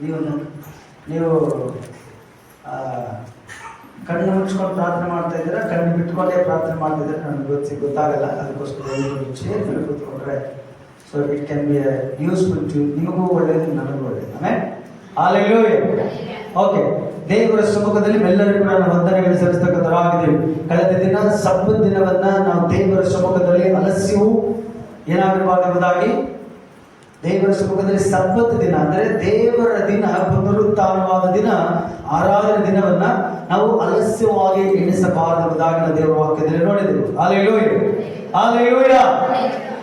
ನೀವು ಕಣ್ಣು ಮುಚ್ಕೊಂಡು ಪ್ರಾರ್ಥನೆ ಮಾಡ್ತಾ ಇದ್ದೀರಾ, ಕಣ್ಣು ಬಿಟ್ಕೊಂಡೇ ಪ್ರಾರ್ಥನೆ ಮಾಡ್ತಾ ಇದ್ದೀರಾ, ನನಗೆ ಗೊತ್ತಾಗಲ್ಲ. ಅದಕ್ಕೋಸ್ಕರ ಚೇರ್ನಲ್ಲಿ ಕೂತ್ಕೊಂಡ್ರೆ so it can be useful to ನಿಮಗೂ ಒಳ್ಳೆಯದು, ನನಗೂ ಒಳ್ಳೆಯದು. ಆಮೇಲೆ ಹಲ್ಲೆಲೂಯಾ. ಓಕೆ, ದೇವರ ಸಮ್ಮುಖದಲ್ಲಿ ಎಲ್ಲರಿಗೂ ಕೂಡ ನಾವು ವಂದನೆಗಳು ಸಲ್ಲಿಸತಕ್ಕಂಥವರಾಗಿದ್ದೇವೆ. ಕಳೆದ ದಿನ ಸಬ್ಬತ್ ದಿನವನ್ನ ನಾವು ದೇವರ ಸಮ್ಮುಖದಲ್ಲಿ ಅಲಸ್ಯವು ಏನಾಗಿರಬಾರದಾಗಿ, ದೇವರ ಸಮ್ಮುಖದಲ್ಲಿ ಸಬ್ಬತ್ ದಿನ ಅಂದರೆ ದೇವರ ದಿನ, ಪುನರುತ್ಥಾನವಾದ ದಿನ, ಆರಾಧನೆ ದಿನವನ್ನ ನಾವು ಅಲಸ್ಯವಾಗಿ ಎಣಿಸಬಾರದಾಗಿ ನಾವು ದೇವರ ವಾಕ್ಯದಲ್ಲಿ ನೋಡಿದೆವು. Hallelujah, hallelujah.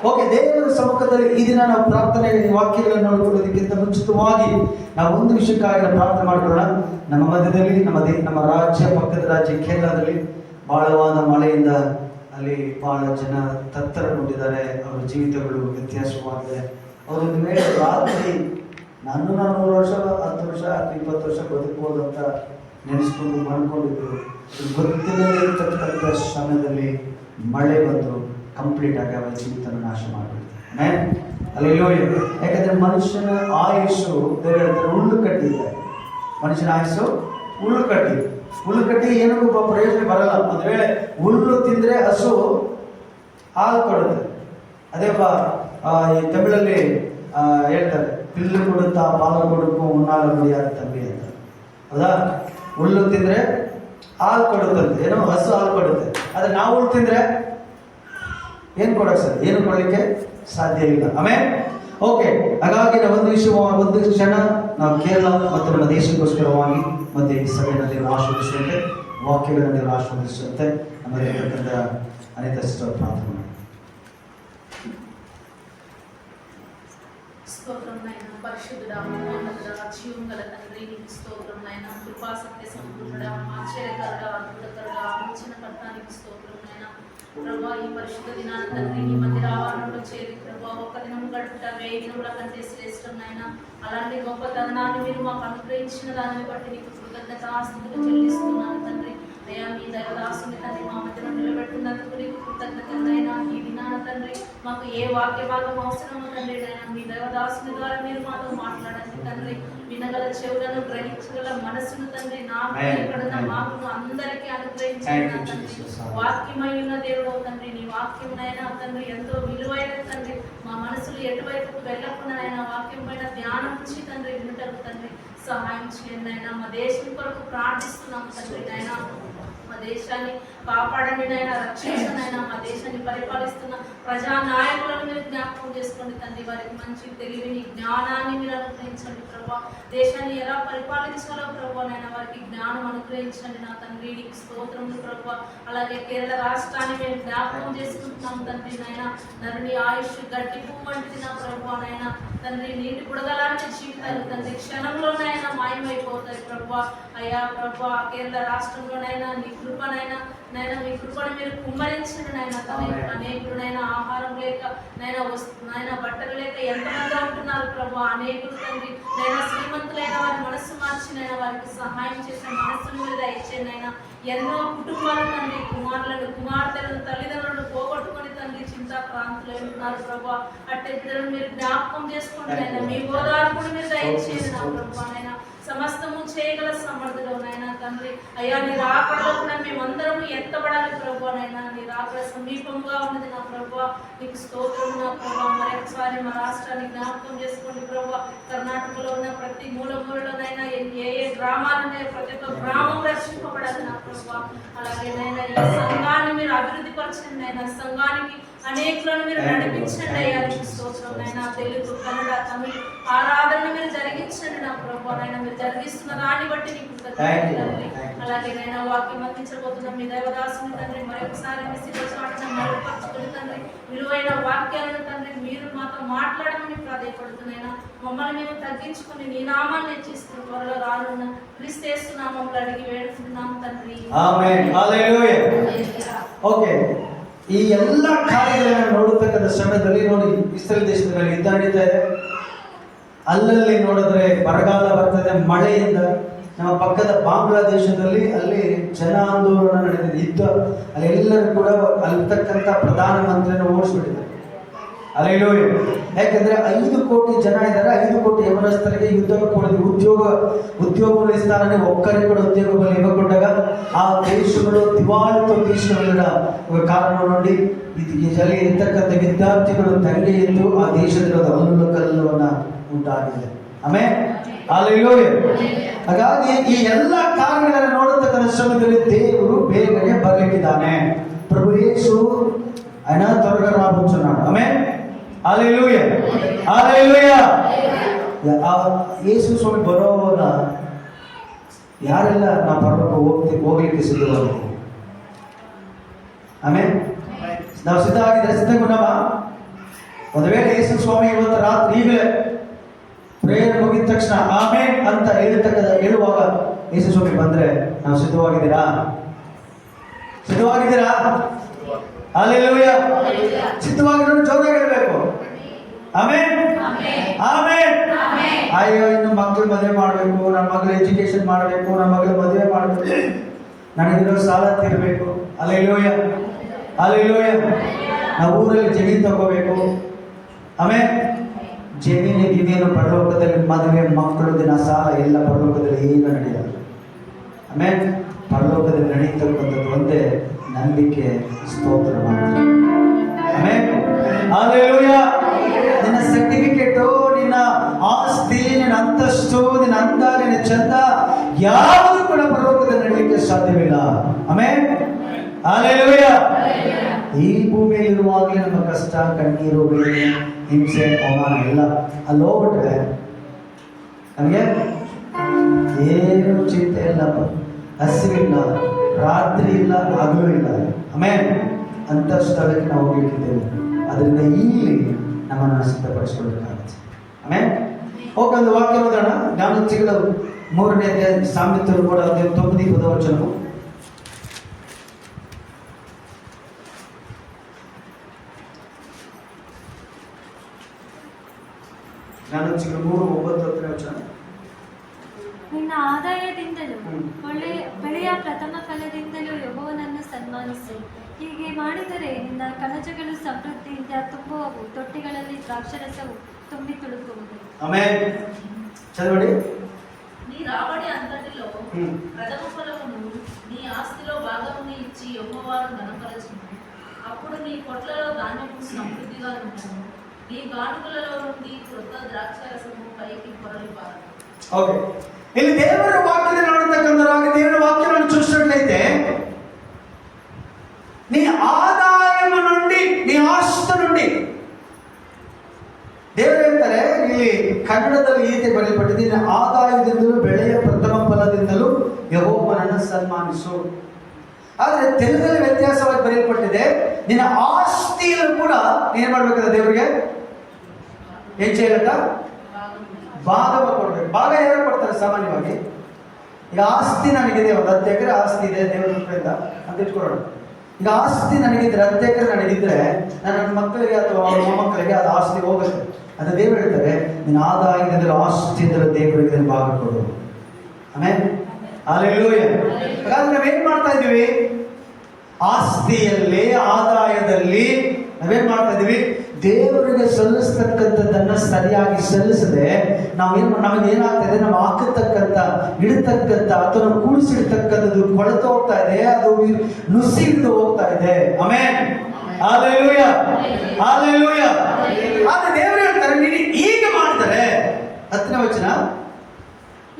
ಓಕೆ, ದೇವರ ಸಮ್ಮುಖದಲ್ಲಿ ಈ ದಿನ ನಾವು ಪ್ರಾರ್ಥನೆ ವಾಕ್ಯಗಳನ್ನು ನೋಡಿಕೊಳ್ಳೋದಕ್ಕಿಂತ ಮುಂಚಿತವಾಗಿ ನಾವು ಒಂದು ವಿಷಯಕ್ಕಾಗಿ ನಾವು ಪ್ರಾರ್ಥನೆ ಮಾಡಿಕೊಳ್ಳೋಣ. ನಮ್ಮ ಮಧ್ಯದಲ್ಲಿ ನಮ್ಮ ರಾಜ್ಯ, ಪಕ್ಕದ ರಾಜ್ಯ ಕೇರಳದಲ್ಲಿ ಬಹಳವಾದ ಮಳೆಯಿಂದ ಅಲ್ಲಿ ಬಹಳ ಜನ ತತ್ತರಗೊಂಡಿದ್ದಾರೆ. ಅವರ ಜೀವಿತಗಳು ವ್ಯತ್ಯಾಸವಾಗಿದೆ. ಅವರೊಂದು ವೇಳೆ ರಾತ್ರಿ 100 ವರ್ಷ, 10 ವರ್ಷ, 20 ವರ್ಷ ಬದುಕಬಹುದು ಅಂತ ನೆನೆಸ್ಕೊಂಡು ಮಾಡ್ಕೊಂಡಿದ್ರು. ಗೊತ್ತಿಲ್ಲದಿರತಕ್ಕಂಥ ಸಮಯದಲ್ಲಿ ಮಳೆ ಬಂದು ಕಂಪ್ಲೀಟ್ ಆಗಿ ಅವರ ಜೀವಿತನ ನಾಶ ಮಾಡಿಬಿಡ್ತಾರೆ. ಹಲ್ಲೆಲೂಯಾ. ಯಾಕಂದ್ರೆ ಮನುಷ್ಯನ ಆಯುಷು ಹುಲ್ಲು ಕಟ್ಟಿದ್ದಾರೆ. ಮನುಷ್ಯನ ಆಯುಷು ಹುಲ್ಲು ಕಟ್ಟಿ ಏನಕ್ಕೂ ಪ್ರಯೋಜನ ಬರಲ್ಲ. ಒಂದು ವೇಳೆ ಹುಲ್ಲು ತಿಂದ್ರೆ ಹಸು ಹಾಲು ಕೊಡುತ್ತೆ. ಅದೇ ಈ ತಮಿಳಲ್ಲಿ ಹೇಳ್ತಾರೆ, ಪಿಲ್ಲು ಕೊಡುತ್ತಾ ಪಾಲು ಕೊಡುಕ್ಕೂ ಉನ್ನಾಲ ಮುಡಿಯಾದ ತಂಬಿ ಅಂತ. ಹೌದಾ? ಹುಲ್ಲು ತಿಂದ್ರೆ ಹಾಲು ಕೊಡುತ್ತಂತೆ, ಏನೋ ಹಸು ಹಾಲು ಕೊಡುತ್ತೆ. ಆದ್ರೆ ನಾವು ಹುಲ್ಲು ತಿಂದ್ರೆ ಏನು ಕೊಡಕ್ಕೆ ಸರ್, ಏನು ಕೊಡಲಿಕ್ಕೆ ಸಾಧ್ಯ ಇಲ್ಲ. ಆಮೇಲೆ ಓಕೆ, ಹಾಗಾಗಿ ನಾವು ಒಂದು ಕ್ಷಣ ನಾವು ಕೇರಳ ಮತ್ತು ನಮ್ಮ ದೇಶಕ್ಕೋಸ್ಕರವಾಗಿ ಮತ್ತೆ ಈ ಸಭೆಯಲ್ಲಿ ಆಶೀರ್ವದಿಸುವಂತೆ, ವಾಕ್ಯಗಳಲ್ಲಿ ಆಶೀರ್ವದಿಸುವಂತೆ ನಮ್ಮಲ್ಲಿರ್ತಕ್ಕಂಥ ಅನೇಕ ಪ್ರಾರ್ಥನೆ. స్తోత్రం నాయన, పరిశుద్ధుడా, మహోన్నతుడా, జీవం గల తండ్రి, నీకు స్తోత్రం నాయన. కృపా సత్య సంపూర్ణుడా, ఆశ్చర్యకరుడా, అద్భుతకరుడా, ఆలోచనకర్త, నీకు స్తోత్రం నాయన. ప్రభా, ఈ పరిశుద్ధ దినాన తండ్రి నీ మందిర ఆవరణలో చేరి ప్రభా ఒక్క దినం గడుపుట 1000 దినముల కంటే శ్రేష్టం నాయన. అలాంటి గొప్ప తరుణాన్ని మీరు మాకు అనుగ్రహించిన దానిని బట్టి నీకు కృతజ్ఞతాస్తుతులు చెల్లిస్తున్నాను తండ్రి. అయ్యా, మీ దైవదాసుని తండ్రి మా మధ్యలో నిలబెట్టినందుకు నీకు కృతజ్ఞతలైనా. ఈ దినాన తండ్రి మాకు ఏ వాక్య భాగం అవసరమో తండ్రి నాయన, మీ దైవదాసుని ద్వారా మీరు మాతో మాట్లాడండి తండ్రి. వినగల చెవులను, గ్రహించగల మనసును తండ్రి నాకు ఇక్కడున్న మాకు అందరికీ అనుగ్రహించండి తండ్రి. వాక్యమై ఉన్న దేవుడు తండ్రి, నీ వాక్యమునైనా తండ్రి ఎంతో విలువైన తండ్రి. మా మనసులు ఎటువైపుకు వెళ్ళకుండా అయినా వాక్యం పైన ధ్యానం ఉంచి తండ్రి వినుటకు తండ్రి సహాయం చేయండి అయినా. మా దేశం కొరకు ప్రార్థిస్తున్నాము తండ్రి నాయన. మా దేశాన్ని కాపాడండి నాయన, రక్షించండి అయినా. మా దేశాన్ని పరిపాలిస్తున్న ప్రజా నాయకులను మీరు జ్ఞాపకం చేసుకోండి తండ్రి. వారికి మంచి తెలివిని, జ్ఞానాన్ని మీరు అనుగ్రహించండి ప్రభా. దేశాన్ని ఎలా పరిపాలించాలో ప్రభా నైనా వారికి జ్ఞానం అనుగ్రహించండి నా తండ్రి. నీకు స్తోత్రములు ప్రభా. అలాగే కేరళ రాష్ట్రాన్ని మేము జ్ఞాపకం చేసుకుంటున్నాం తండ్రి నాయన. నరుని ఆయుష్ గడ్డి పువ్వు వంటిది నా ప్రభా నైనా తండ్రి. నీటి బుడగలాంటి జీవితాలు తండ్రి క్షణంలోనైనా మాయమైపోతాయి ప్రభా. అయ్యా ప్రభా, కేరళ రాష్ట్రంలోనైనా నీ కృపనైనా నైనా, మీ కృపను మీరు కుమ్మరించండి నైనా. అనేకులనైనా ఆహారం లేక నైనా బట్టలు లేక ఎంతమంది ఉంటున్నారు ప్రభా. అనేకులు తండ్రి నైనా శ్రీమంతులైన వారి మనస్సు మార్చినైనా వారికి సహాయం చేసే మనస్సును మీరు దయచేయండి అయినా. ఎన్నో కుటుంబాలు తండ్రి కుమారులను, కుమార్తెలను, తల్లిదండ్రులను పోగొట్టుకొని తండ్రి చింతాక్రాంతులు ఉంటున్నారు ప్రభా. అట్టే బిడ్డలను మీరు జ్ఞాపకం చేసుకోండి అయినా. మీ ఓదార్పును మీరు దయచేయండి నా ప్రభా నైనా. సమస్తము చేయగల సమర్థుడవునైనా తండ్రి. అయ్యా, నీ రాకడలో కూడా మేమందరము ఎత్తబడాలి ప్రభా నైనా. నీ రాకడ సమీపంగా ఉన్నది నా ప్రభా. నీకు స్తోత్రం నా ప్రభా. మరొకసారి మా రాష్ట్రాన్ని జ్ఞాపకం చేసుకోండి ప్రభా. కర్ణాటకలో ఉన్న ప్రతి మూలమూలలోనైనా ఏ గ్రామాలనే ప్రతి ఒక్క గ్రామం రక్షింపబడాలి నా ప్రభా. అలాగే నైనా ఈ సంఘాన్ని మీరు అభివృద్ధి పరచండి అయినా. సంఘానికి అనేకులను మీరు నడిపించండి అయ్యా. నీకు స్తోత్రం నైనా. తెలుగు, కన్నడ, తమిళ ఆరాధన మీరు జరిగించండి నా ప్రభా నైనా. మీరు జరిగిస్తున్న దాన్ని బట్టి నీకు తండ్రి. అలాగే నైనా వాక్యం అందించబోతున్న మీ దైవదాసుని తండ్రి మరొకసారి మీ శిరచాటున మరొకర్చుకుని తండ్రి విలువైన వాక్యాలను తండ్రి మీరు మాతో మాట్లాడమని ప్రాధేయపడుతున్నాయినా. మమ్మల్ని మేము తగ్గించుకుని నీ నామాన్ని హెచ్చిస్తూ త్వరలో రానున్న క్రీస్తు యేసు నామములో అడిగి వేడుకుంటున్నాం తండ్రి. ಆಮೆನ್. ಹಲ್ಲೆಲೂಯಾ. ಓಕೆ, ಈ ಎಲ್ಲ ಕಾರ್ಯಗಳನ್ನು ನೋಡತಕ್ಕಂಥ ಸಮಯದಲ್ಲಿ ನೋಡಿ, ಇಸ್ರೇಲ್ ದೇಶದಲ್ಲಿ ಯುದ್ಧ ನಡೀತಾ ಇದೆ. ಅಲ್ಲಲ್ಲಿ ನೋಡಿದ್ರೆ ಬರಗಾಲ ಬರ್ತದೆ ಮಳೆಯಿಂದ. ನಮ್ಮ ಪಕ್ಕದ ಬಾಂಗ್ಲಾದೇಶದಲ್ಲಿ ಅಲ್ಲಿ ಜನ ಆಂದೋಲನ ನಡೆದಿದೆ, ಯುದ್ಧ. ಅಲ್ಲಿ ಎಲ್ಲರೂ ಕೂಡ ಅಲ್ಲಿರ್ತಕ್ಕಂಥ ಪ್ರಧಾನಮಂತ್ರಿಯನ್ನು ಓಡಿಸ್ಬಿಟ್ಟಿದ್ದಾರೆ. ಹಲ್ಲೆಲೂಯಾ. ಯಾಕಂದ್ರೆ 5 ಕೋಟಿ ಜನ ಇದ್ದಾರೆ, 5 ಕೋಟಿ ಯವನಸ್ಥರಿಗೆ ಯುದ್ಧ ಕೊಡೋದು ఉద్యోగం ఇస్తానని ఒక్కరికి కూడా ఉద్యోగం ఇవ్వకుండా ఆ దేశంలో దివాళితో తీసుకువెళ్ళిన ఒక కారణం నుండి ಇಲ್ಲಿ ಇರ್ತಕ್ಕಂಥ ವಿದ್ಯಾರ್ಥಿಗಳು ತಂಗೆ ಎಂದು ಆ ದೇಶದ ಅವಲೋಕನವನ್ನ ಉಂಟಾಗಿದೆ. Amen, hallelujah. ಹಾಗಾಗಿ ಈ ಎಲ್ಲ ಕಾರ್ಯಗಳನ್ನು ನೋಡತಕ್ಕಂಥ ಸಮಯದಲ್ಲಿ ದೇವರು ಬೇಗನೆ ಬರಲಿಕ್ಕಿದ್ದಾನೆ. ಪ್ರಭು ಯೇಸು ఆయన త్వరగా రాబోతున్నాడు. ఆమేన్, హల్లెలూయా, హల్లెలూయా. ಯೇಸು ಸ್ವಾಮಿ ಬರೋವಾಗ ಯಾರೆಲ್ಲ ನಾ ಪರಲೋಕ ಹೋಗ್ಲಿಕ್ಕೆ ಸಿದ್ಧವಾಗಿದೆ? ಆಮೇಲೆ ನಾವು ಸಿದ್ಧವಾಗಿದ್ರೆ ಸಿದ್ಧಗೊಂಡವ. ಒಂದು ವೇಳೆ ಯೇಸು ಸ್ವಾಮಿ ಇವತ್ತು ರಾತ್ರಿ ಈಗಲೇ ಪ್ರೇಯರ್ ಮುಗಿದ ತಕ್ಷಣ ಆಮೇನ್ ಅಂತ ಹೇಳುವಾಗ ಯೇಸು ಸ್ವಾಮಿ ಬಂದ್ರೆ ನಾವು ಸಿದ್ಧವಾಗಿದ್ದೀರಾ? ಸಿದ್ಧವಾಗಿದ್ದೀರಾ? ಹಲ್ಲೆಲೂಯಾ. ಸಿದ್ಧವಾಗಿರೋದು ಜೋರಾಗಿ ಹೇಳಬೇಕು. ಆಮೇನ್, ಆಮೇನ್. ಅಯ್ಯೋ, ಇನ್ನು ಮಕ್ಕಳು ಮದುವೆ ಮಾಡಬೇಕು, ನನ್ನ ಮಗಳು ಎಜುಕೇಶನ್ ಮಾಡಬೇಕು, ನನ್ನ ಮಗಳು ಮದುವೆ ಮಾಡಬೇಕು, ನನಗಿರೋ ಸಾಲ ತೀರಬೇಕು. Hallelujah, hallelujah. ನಾವು ಊರಲ್ಲಿ ಜಮೀನು ತಗೋಬೇಕು. ಆಮೇನ್, ಜಮೀನು ಪರಲೋಕದಲ್ಲಿ ಮದುವೆ ಮಕ್ಕಳು ದಿನ ಸಾಲ ಎಲ್ಲ ಪರಲೋಕದಲ್ಲಿ ಏನು ನಡೆಯಲ್ಲ. ಆಮೇನ್, ಪರಲೋಕದಲ್ಲಿ ನಡೀತಕ್ಕಂಥದ್ದು ಒಂದೇ ನಂಬಿಕೆ, ಸ್ತೋತ್ರ ಮಾತ್ರ. ಆಮೇನ್, ಹಲ್ಲೆಲೂಯಾ. ನಿನ್ನ ಸರ್ಟಿಫಿಕೇಟು, ನಿನ್ನ ಆಸ್ತಿ, ನಿನ್ನ ಅಂತಸ್ತು, ನಿನ್ನ ಅಂದ, ನಿನ್ನ ಚಂದ ಯಾವುದು ಕೂಡ ಪರಲೋಕದಲ್ಲಿ ನಡೀಲಿಕ್ಕೆ ಸಾಧ್ಯವಿಲ್ಲ. Amen, hallelujah. ಈ ಭೂಮಿಯಲ್ಲಿರುವಾಗಲೇ ನಮ್ಮ ಕಷ್ಟ, ಕಣ್ಣೀರು, ಬೇರೆ, ಹಿಂಸೆ, ಅವಮಾನ ಎಲ್ಲ ಅಲ್ಲಿ ಹೋಗ್ಬಿಟ್ರೆ ನಮಗೆ ಏನು ಚಿಂತೆ ಇಲ್ಲ, ಹಸಿವಿಲ್ಲ, ರಾತ್ರಿ ಇಲ್ಲ, ಹಗಲು ಇಲ್ಲ. ಆಮೇನ್, ಅಂತ ಸ್ಥಳಕ್ಕೆ ನಾವು ಹೋಗ್ಲಿಕ್ಕಿದ್ದೇವೆ. ಅದರಿಂದ ಇಲ್ಲಿ ನಮ್ಮನ್ನು ಸಿದ್ಧಪಡಿಸಿಕೊಳ್ಳಬೇಕಾಗುತ್ತೆ. ಆಮೇಲೆ ಹೋಗಿ ಒಂದು ವಾಕ್ಯ ಓದೋಣ. ಜ್ಞಾನೋಕ್ತಿಗಳು 3ನೇ ಅಧ್ಯಾಯ, ಸಾಮ್ಯತರು ಕೂಡ 9ನೇ ವಚನ. ಜ್ಞಾನೋಕ್ತಿಗಳು 3:9 ವಚನ. ನಿನ್ನ ಆದಾಯದಿಂದಲೂ ಬೆಳೆಯ ಪ್ರಥಮ ಫಲದಿಂದಲೂ ಯೆಹೋವನನ್ನು ಸನ್ಮಾನಿಸು. ಹೀಗೆ ಮಾಡಿದರೆ ನಿನ್ನ ಕಣಜಗಳು ಸಮೃದ್ಧಿಯಿಂದ ತುಂಬುವವು, ತೊಟ್ಟಿಗಳಲ್ಲಿ ದ್ರಾಕ್ಷರಸವು ತುಂಬಿ ತುಳುಕುವುದು. ಆಮೆನ್. ಚದವಡಿ. నీ రాబడి అంతటిలో ప్రథమ ఫలమును నీ ఆస్తిలో భాగముని ఇచ్చి యెహోవాను ఘనపరచుము. అప్పుడు నీ కొట్లలో ధాన్యము సమృద్ధిగా ఉండును, నీ గానుగలలో నుండి క్రొత్త ద్రాక్షరసము పైకి పొరలిపారును. ఓకే, ಇಲ್ಲಿ ದೇವರ ವಾಕ್ಯದಲ್ಲಿ ನೋಡತಕ್ಕಂಥವಾಗ ದೇವರ ವಾಕ್ಯವನ್ನು చూసినట్లయితే నీ ఆదాయం నుండి, నీ ಆಸ್ತಿ నుండి ದೇವರು ಹೇಳ್ತಾರೆ. ಇಲ್ಲಿ ಕನ್ನಡದಲ್ಲಿ ಈ ರೀತಿ ಬರೆಯಲ್ಪಟ್ಟಿದೆ, ನಿನ್ನ ಆದಾಯದಿಂದಲೂ ಬೆಳೆಯ ಪ್ರಥಮ ಫಲದಿಂದಲೂ ಯೆಹೋವನನ್ನು ಸನ್ಮಾನಿಸು. ಆದ್ರೆ ತೆಲುಗಲ್ಲಿ ವ್ಯತ್ಯಾಸವಾಗಿ ಬರೆಯಲ್ಪಟ್ಟಿದೆ, ನಿನ್ನ ಆಸ್ತಿಯಲ್ಲೂ ಕೂಡ ಏನ್ ಮಾಡ್ಬೇಕಾದ್ರೆ ದೇವರಿಗೆ ಏನ್ చేయಲಕ್ಕ ಭಾಗವ ಕೊಡ್ಬೇಕು. ಭಾಗ ಯಾರು ಕೊಡ್ತಾರೆ ಸಾಮಾನ್ಯವಾಗಿ? ಈಗ ಆಸ್ತಿ ನನಗಿದೆ, ಒಂದು 10 ಎಕರೆ ಆಸ್ತಿ ಇದೆ ದೇವರ ಕೃಪೆಯಿಂದ ಅಂತ ಇಟ್ಕೊಳ್ಳೋಣ. ಈಗ ಆಸ್ತಿ ನನಗಿದ್ರೆ 10 ಎಕರೆ ನನಗಿದ್ರೆ ನನ್ನ ಮಕ್ಕಳಿಗೆ ಅಥವಾ ಮೊಮ್ಮಕ್ಕಳಿಗೆ ಅದು ಆಸ್ತಿ ಹೋಗುತ್ತೆ. ಅದು ದೇವರು ಹೇಳ್ತಾರೆ, ನಿನ್ನ ಆದಾಯದಿಂದಲೂ ಆಸ್ತಿಯಿಂದಲೂ ದೇವರಿಗೆ ಭಾಗ ಕೊಡು. ಆಮೇಲೆ ಹಲ್ಲೆಲೂಯಾ. ಹಾಗಾದ್ರೆ ನಾವೇನ್ ಮಾಡ್ತಾ ಇದೀವಿ? ಆಸ್ತಿಯಲ್ಲಿ, ಆದಾಯದಲ್ಲಿ ನಾವೇನ್ ಮಾಡ್ತಾ ಇದೀವಿ? ದೇವರಿಗೆ ಸಲ್ಲಿಸ್ತಕ್ಕಂಥದ್ದನ್ನ ಸರಿಯಾಗಿ ಸಲ್ಲಿಸದೆ ನಮಗೆ ಏನಾಗ್ತದೆ, ನಾವು ಹಾಕತಕ್ಕಂಥ, ಇಡತಕ್ಕಂಥ ಅಥವಾ ಕೂಡಿಸಿಡ್ತಕ್ಕಂಥದ್ದು ಕೊಳೆತು ಹೋಗ್ತಾ ಇದೆ, ಅದು ನುಸಿ ಹಿಡಿದು ಹೋಗ್ತಾ ಇದೆ. Amen, hallelujah, hallelujah. ಆದ್ರೆ ದೇವರು ಹೇಳ್ತಾರೆ, ನೀನು ಹೀಗೆ ಮಾಡಿದರೆ, 10ನೇ ವಚನ,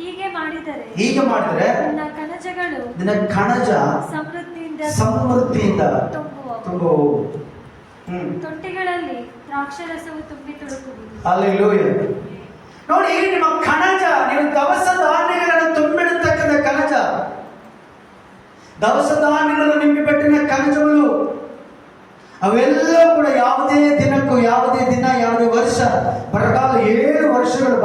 ಹೀಗೆ ಮಾಡಿದರೆ ನಿನ್ನ ಕಣಜ ಸಮೃದ್ಧಿಯಿಂದ ತುಂಬುವವು, ತೊಟ್ಟಿಗಳಲ್ಲಿ ದ್ರಾಕ್ಷರಸವು ತುಂಬಿ ತುಳುಕುವುದು. ಹಲ್ಲೆಲೂಯಾ. ನೋಡಿ, ನಿಮ್ಮ ಕಣಜ, ನೀವು ದವಸ ಧಾನ್ಯಗಳನ್ನು ತುಂಬಿಡತಕ್ಕಂಥ ಕಣಜ, ದವಸ ಧಾನ್ಯಗಳು ನಿಂಬಿಪಟ್ಟಿನ ಕಣಜಗಳು, ಅವೆಲ್ಲವೂ ಕೂಡ ಯಾವುದೇ ದಿನಕ್ಕೂ, ಯಾವುದೇ ದಿನ, ಯಾವುದೇ ವರ್ಷ, ಬರಗಾಲ 7 ವರ್ಷಗಳು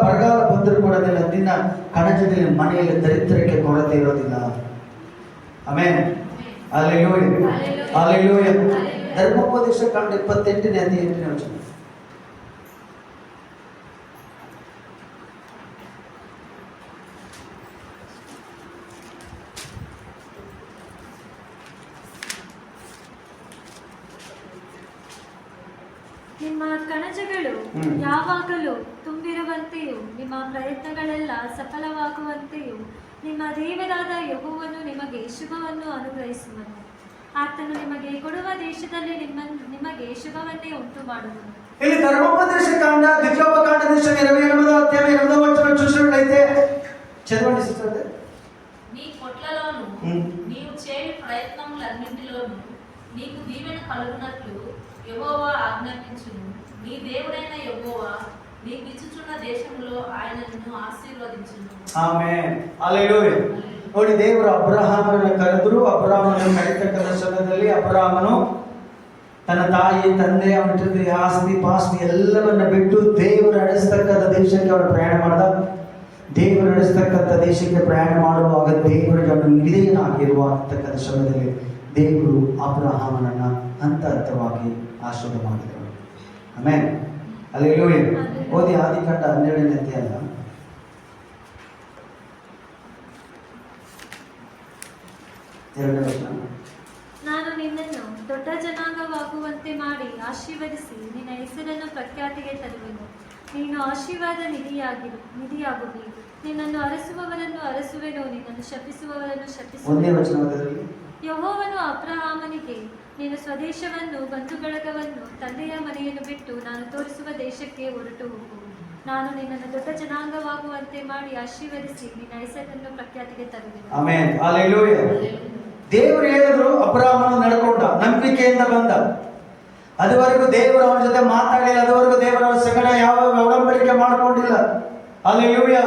ಬರಗಾಲ ಬಂದರೂ ಕೂಡ ನಿನ್ನ ಕಣಜದಲ್ಲಿ ಮನೆಯಲ್ಲಿ ದರಿದ್ರಕ್ಕೆ ಕೊರತೆ ಇರೋದಿಲ್ಲ. Amen, hallelujah, hallelujah. ಧರ್ಮೋಪದೇಶ ಕಾಂಡ 28ನೇ ಅಧ್ಯಾಯ 8ನೇ ವಚನ. ನಿನ್ನ ನಿಮ್ಮ ಕಣಜಗಳು ಯಾವಾಗಲೂ ತುಂಬಿರುವಂತೆಯೂ ನಿಮ್ಮ ಪ್ರಯತ್ನಗಳೆಲ್ಲ ಸಫಲವಾಗುವಂತೆಯೂ ನಿಮ್ಮ ದೇವರಾದ ಯೆಹೋವನು ನಿಮಗೆ ಶುಭವನ್ನು ಅನುಗ್ರಹಿಸುವನು. ಆತನು ನಿಮಗೆ ಕೊಡುವ ದೇಶದಲ್ಲಿ ನಿಮಗೆ ಶುಭವನ್ನೇ ಉಂಟು ಮಾಡುವನು. ಇಲ್ಲಿ ధర్మోపదేశ కాండ ద్వితీయోపకాండ 28వ అధ్యాయం 8వ వచనం చూసినట్లయితే చదవండి సిస్టర్. నీ కొట్లలోను నీవు చేయు ప్రయత్నములన్నింటిలోను నీకు దీవెన కలుగునట్లు యెహోవా ఆజ్ఞాపించును. నీ దేవుడైన యెహోవా నీకు ఇచ్చుచున్న దేశంలో ఆయన నిన్ను ఆశీర్వదించును. ಆಮೆನ್. ಹಲ್ಲೆಲೂಯಾ. ನೋಡಿ, ದೇವರು ಅಬ್ರಹಾಮನ ಕರೆದರು. ಅಬ್ರಹಾಮನ ಕರೆತಕ್ಕಂಥ ಸಮಯದಲ್ಲಿ ಅಬ್ರಹಾಮನು ತನ್ನ ತಾಯಿ, ತಂದೆ, ಅವನ ಆಸ್ತಿ ಪಾಸ್ತಿ ಎಲ್ಲವನ್ನ ಬಿಟ್ಟು ದೇವರು ನಡೆಸ್ತಕ್ಕಂಥ ದೇಶಕ್ಕೆ ಅವನು ಪ್ರಯಾಣ ಮಾಡಿದ. ದೇವರು ನಡೆಸ್ತಕ್ಕಂಥ ದೇಶಕ್ಕೆ ಪ್ರಯಾಣ ಮಾಡುವಾಗ ದೇವರಿಗೆ ಅವನು ವಿಧೇಯನಾಗಿರುವಂತಕ್ಕಂಥ ಸಮಯದಲ್ಲಿ ದೇವರು ಅಬ್ರಹಾಮನನ್ನ ಹಂತವಾಗಿ ಆಶೀರ್ವಾದ ಮಾಡಿದರು. ಆಮೆನ್. ಹಲ್ಲೆಲೂಯಾ. ಓದಿ ಆದಿಕಾಂಡ 12ನೇ ಅಧ್ಯಾಯ 2ನೇ ವಚನ. ನಾನು ನಿನ್ನನ್ನು ದೊಡ್ಡ ಜನಾಂಗವಾಗುವಂತೆ ಮಾಡಿ ಆಶೀರ್ವದಿಸಿ ನಿನ್ನ ಹೆಸರನ್ನು ಪ್ರಖ್ಯಾತಿಗೆ ತರುವೆನು. ನೀನು ಆಶೀರ್ವಾದ ನಿಧಿಯಾಗುವಿ. ನಿನ್ನನ್ನು ಅರಸುವವರನ್ನು ಅರಸುವೆನು, ನಿನ್ನನ್ನು ಶಪಿಸುವವರನ್ನು ಶಪಿಸುವೆನು. ಯೆಹೋವನು ಅಬ್ರಹಾಮನಿಗೆ, ನೀನು ಸ್ವದೇಶವನ್ನು, ಬಂಧು ಬಳಗವನ್ನು, ತಂದೆಯ ಮನೆಯನ್ನು ಬಿಟ್ಟು ನಾನು ತೋರಿಸುವ ದೇಶಕ್ಕೆ ಹೊರಟು ಹೋಗು. ನಾನು ನಿನ್ನನ್ನು ದೊಡ್ಡ ಜನಾಂಗವಾಗುವಂತೆ ಮಾಡಿ ಆಶೀರ್ವದಿಸಿ ನಿನ್ನ ಹೆಸರನ್ನು ಪ್ರಖ್ಯಾತಿಗೆ ತರುವೆನು. ಆಮೆನ್. ಹಲ್ಲೆಲೂಯಾ. ದೇವರು ಹೇಳಿದ್ರು, ಅಬ್ರಹಾಮನು ನಡ್ಕೊಂಡ, ನಂಬಿಕೆಯಿಂದ ಬಂದ. ಅದುವರೆಗೂ ದೇವರು ಅವನ ಜೊತೆ ಮಾತಾಡಿಲ್ಲ. ಅದುವರೆಗೂ ದೇವರ ಸಗಣ ಯಾವ ಒಡಂಬಡಿಕೆ ಮಾಡಿಕೊಂಡಿಲ್ಲ. ಹಲ್ಲೆಲೂಯಾ.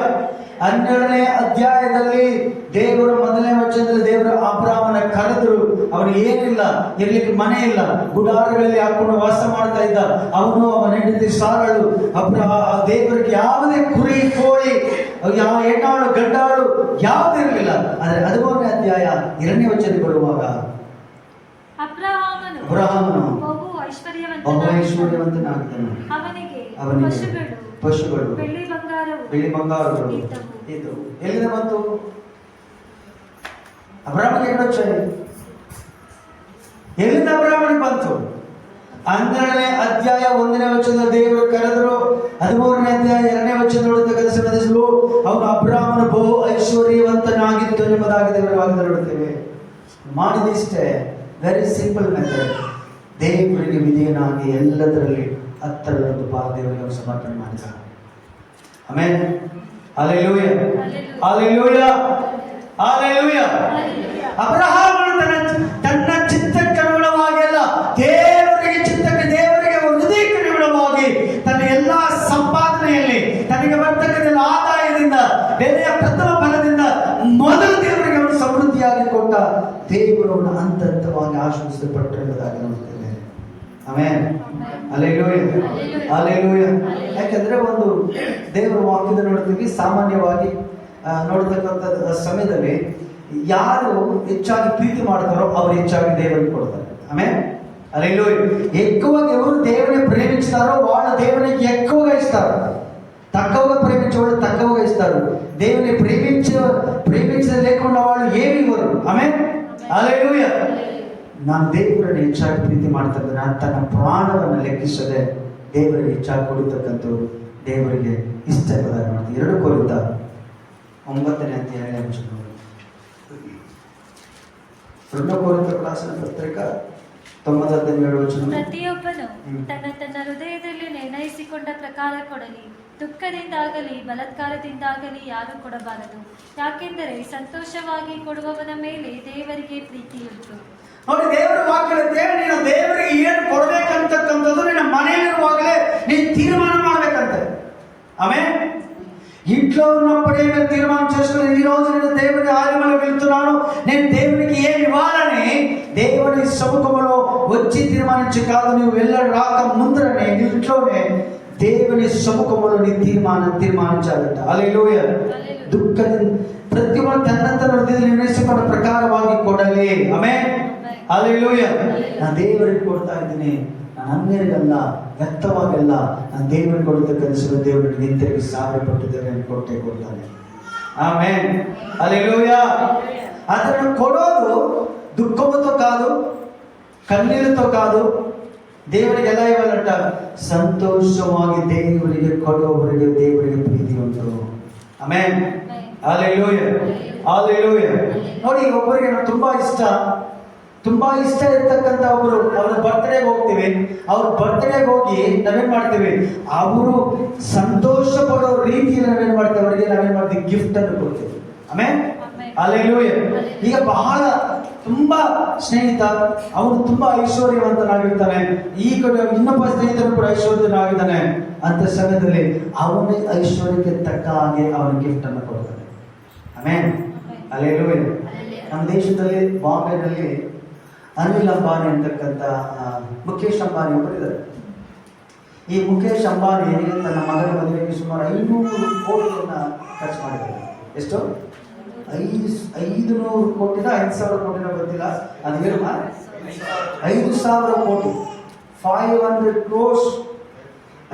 12ನೇ ಅಧ್ಯಾಯದಲ್ಲಿ ದೇವರ 1ನೇ ವಚನದಲ್ಲಿ ದೇವರು ಅಬ್ರಹಾಮನ ಕರೆದರು. ಅವನಿಗೆ ಏನಿಲ್ಲ, ಇರ್ಲಿಕ್ಕೆ ಮನೆ ಇಲ್ಲ, ಗುಡಾರಗಳಲ್ಲಿ ಹಾಕೊಂಡು ವಾಸ ಮಾಡ್ತಾ ಇದ್ದ. ಅವನು, ಅವನ ಹೆಂಡತಿ ಸಾರಳು. ದೇವರಿಗೆ ಯಾವುದೇ ಕುರಿ, ಕೋಳಿ, ಯಾವ ಹೆಣ್ಣಾಳು, ಗಂಡಾಳು ಯಾವುದೂ ಇರಲಿಲ್ಲ. ಆದರೆ 13ನೇ ಅಧ್ಯಾಯ 2ನೇ ವಚನ ಬರುವಾಗ ಅಬ್ರಹಾಮನು ಬಹು ಐಶ್ವರ್ಯವಂತನಾಗಿದ್ದನು. ಅವನಿಗೆ ಪಶುಗಳು, ಬೆಳ್ಳಿ ಬಂಗಾರಗಳು ಇದ್ದವು. ಎಲ್ಲಿಂದ ಬಂತು? ಅಬ್ರಹಾಮನಿಗೆ ಎಲ್ಲಿಂದ ಅಬ್ರಹಾಮನಿಗೆ ಬಂತು? 12ನೇ ಅಧ್ಯಾಯ 1ನೇ ವಚನ ದೇವರು ಕರೆದರು. 13ನೇ ಅಧ್ಯಾಯ 2ನೇ ವಚನ ಸಮಯದಲ್ಲೂ ಅವನು ಅಬ್ರಹಾಮನು ಬಹು ಐಶ್ವರ್ಯವಂತನಾಗಿತ್ತು ಎಂಬುದಾಗಿ ದೇವರ ವಾಕ್ಯದಲ್ಲಿ ನೋಡುತ್ತೇವೆ. ಮಾಡಿದಿಷ್ಟೇ, ವೆರಿ ಸಿಂಪಲ್ ಮೆಥಡ್. ದೇವರಿಗೆ ವಿಧೇಯನಾಗಿ ಎಲ್ಲದರಲ್ಲಿ 10ರ ಪಾಲು ದೇವರಿಗೆ ಸಮರ್ಪಣೆ ಮಾಡಿದ. ಆಮೆನ್. ಹಲ್ಲೆಲೂಯಾ. ಹಲ್ಲೆಲೂಯಾ. ಹಲ್ಲೆಲೂಯಾ. ಅಬ್ರಹಾಮನು ತನ್ನ ಚಿತ್ತಕ್ಕನುಗುಣವಾಗಿ ಅಲ್ಲ, ದೇವರಿಗೆ ಹೃದಯಕ್ಕನುಗುಣವಾಗಿ ತನ್ನ ಎಲ್ಲಾ ಸಂಪಾದನೆಯಲ್ಲಿ ತನಗೆ ಬರ್ತಕ್ಕಂಥ ಆದಾಯದಿಂದ, ಬೆಲೆಯ ಪ್ರಥಮ ಫಲದಿಂದ ಮೊದಲು ದೇವರಿಗೆ ಅವನು ಸಮೃದ್ಧಿಯಾಗಿ ಕೊಟ್ಟ. ದೇವರು ಅವನ ಹಂತವಾಗಿ ಆಶೀರ್ವದಿಸಲ್ಪಟ್ಟರು ಎಂಬುದಾಗಿ ನೋಡ್ತೇವೆ. ಆಮೆನ್. ಹಲ್ಲೆಲೂಯಾ. ಹಲ್ಲೆಲೂಯಾ. ಯಾಕೆಂದ್ರೆ ಒಂದು ದೇವರ ವಾಕ್ಯದ ನೋಡ್ತೀವಿ, ಸಾಮಾನ್ಯವಾಗಿ ನೋಡ್ತಕ್ಕಂಥ ಸಮಯದಲ್ಲಿ ಯಾರು ಹೆಚ್ಚಾಗಿ ಪ್ರೀತಿ ಮಾಡ್ತಾರೋ ಅವರು ಹೆಚ್ಚಾಗಿ ದೇವರಿಗೆ ಕೊಡ್ತಾರೆ. ಆಮೆನ್. ಹಲ್ಲೆಲೂಯಾ. ఎక్కువగా ఎవరు దేవుని ప్రేమిస్తారో వాళ్ళ దేవునికి ఎక్కువగా ఇస్తారు. తక్కువగా ప్రేమించే వాళ్ళు తక్కువగా ఇస్తారు. దేవుని ప్రేమించే లేకుండా వాళ్ళు ఏమి ఇవ్వరు. ఆమెన్. హల్లెలూయా. ನಾನು ದೇವರನ್ನು ಹೆಚ್ಚಾಗಿ ಪ್ರೀತಿ ಮಾಡ್ತಕ್ಕಂಥ, ನಾನು ತನ್ನ ಪ್ರಾಣವನ್ನು ಲೆಕ್ಕಿಸದೆ ದೇವರಿಗೆ ಹೆಚ್ಚಾಗಿ ಕೊಡತಕ್ಕಂಥವ್ರು ದೇವರಿಗೆ ಇಷ್ಟ ಎಂಬುದಾಗಿ ಮಾಡ್ತೀವಿ. 2 ಕೊರಿಂಥ 9ನೇ ಅಧ್ಯಾಯ 7ನೇ ವಚನ. 2 ಕೊರಿಂಥ ಕ್ಲಾಸಿನ ಪತ್ರಿಕ 9:7 ವಚನ. ಪ್ರತಿಯೊಬ್ಬನು ತನ್ನ ಹೃದಯದಲ್ಲಿ ನಿರ್ಣಯಿಸಿಕೊಂಡ ಪ್ರಕಾರ ಕೊಡಲಿ. ದುಃಖದಿಂದಾಗಲಿ ಬಲಾತ್ಕಾರದಿಂದಾಗಲಿ ಯಾರು ಕೊಡಬಾರದು. ಯಾಕೆಂದರೆ ಸಂತೋಷವಾಗಿ ಕೊಡುವವನ ಮೇಲೆ ದೇವರಿಗೆ ಪ್ರೀತಿಯುಂಟು. ನೋಡಿ, ದೇವರ ವಾಕ್ಯದಂತೆ ನೀನು ದೇವರಿಗೆ ಏನು ಕೊಡಬೇಕಂತಕ್ಕಂಥದ್ದು ನಿನ್ನ మనేలిರುವಾಗಲೇ ನೀನು తీర్మానం ಮಾಡಬೇಕಂತೆ. ఆమేన్. ఇంట్లో ఉన్నప్పుడే మీరు తీర్మానం చేసుకుని, ఈ రోజు నేను దేవుని ఆలయంలో వెళ్తున్నాను, నేను దేవునికి ఏమి ఇవ్వాలని దేవుని సముఖంలో వచ్చి తీర్మానించి కాదు, నువ్వు రాక ముందరనే ఇంట్లోనే దేవుని సముఖంలో నీ తీర్మానించాలంట. హల్లెలూయಾ. ದುಃಖದಿಂದ ಪ್ರತಿಯೊಬ್ಬರು ತನ್ನ ಹೃದಯದಲ್ಲಿ ನಿರ್ಣಯಿಸಿಕೊಂಡ ಪ್ರಕಾರವಾಗಿ ಕೊಡಲಿ. ಆಮೆನ್. ಹಲ್ಲೆಲೂಯಾ. ನಾನು ದೇವರಿಗೆ ಕೊಡ್ತಾ ಇದ್ದೀನಿ, ನಾನು ಅನ್ಯರಿಗಲ್ಲ, ವ್ಯಕ್ತವಾಗಲ್ಲ, ನಾನು ದೇವರಿಗೆ ಕೊಡ್ತಕ್ಕಂಥ ದೇವರಿಗೆ ನಿಂತಿರಿಗೆ 1000 ಪಟ್ಟು ದೇವರಿಗೆ ಕೊಡ್ತಾನೆ. ಆಮೆನ್. హల్లెలూయా. ಅದನ್ನು ಕೊಡೋದು దుఃఖముతో కాదు, కన్నీళ్ళతో కాదు, ದೇವರಿಗೆ ಎಲ್ಲ ಇವಲ್ಲಂಟ ಸಂತೋಷವಾಗಿ ದೇವರಿಗೆ ಕೊಡುವವರಿಗೆ ದೇವರಿಗೆ ಪ್ರೀತಿ ಉಂಟು. ಆಮೆನ್. Hallelujah, hallelujah. ನೋಡಿ, ಒಬ್ಬರಿಗೆ ತುಂಬಾ ಇಷ್ಟ ಇರ್ತಕ್ಕಂಥ ಒಬ್ಬರು, ಅವ್ರ ಬರ್ತ್ಡೇಗೆ ಹೋಗ್ತೀವಿ. ಅವ್ರ ಬರ್ತ್ಡೇಗೆ ಹೋಗಿ ನಾವೇನ್ ಮಾಡ್ತೀವಿ, ಅವರು ಸಂತೋಷ ಪಡೋ ರೀತಿಯಲ್ಲಿ ನಾವೇನ್ ಮಾಡ್ತೀವಿ, ಅವರಿಗೆ ನಾವೇನ್ ಮಾಡ್ತೀವಿ, ಗಿಫ್ಟ್ ಅನ್ನು ಕೊಡ್ತೀವಿ. ಆಮೆನ್. ಹಲ್ಲೆಲೂಯ. ಈಗ ಬಹಳ ತುಂಬಾ ಸ್ನೇಹಿತ, ಅವನು ತುಂಬಾ ಐಶ್ವರ್ಯವಂತನಾಗಿರ್ತಾನೆ, ಈ ಕಡೆ ಇನ್ನೊಬ್ಬ ಸ್ನೇಹಿತರು ಕೂಡ ಐಶ್ವರ್ಯನಾಗಿದ್ದಾನೆ. ಅಂತ ಸಮಯದಲ್ಲಿ ಅವನ ಐಶ್ವರ್ಯಕ್ಕೆ ತಕ್ಕ ಹಾಗೆ ಅವನ ಗಿಫ್ಟ್ ಅನ್ನು ಕೊಡ್ತಾನೆ. ಆಮೆನ್. ಹಲ್ಲೆಲೂಯ. ನಮ್ಮ ದೇಶದಲ್ಲಿ ಬಾಂಬೆನಲ್ಲಿ ಅನಿಲ್ ಅಂಬಾನಿ ಅಂತಕ್ಕಂಥ ಮುಖೇಶ್ ಅಂಬಾನಿ ಒಬ್ಬರಿದ್ದಾರೆ. ಈ ಮುಖೇಶ್ ಅಂಬಾನಿ ತನ್ನ ಮಗನ ಮದುವೆಗೆ ಸುಮಾರು 500 ಕೋಟಿಯನ್ನ ಖರ್ಚು ಮಾಡಿದ್ದಾರೆ. ಎಷ್ಟು? 500 ಕೋಟಿನ 5,000 ಕೋಟಿನ ಗೊತ್ತಿಲ್ಲ, ಅದು ಹೇಳುವ 5,000 ಕೋಟಿ, 500 crores.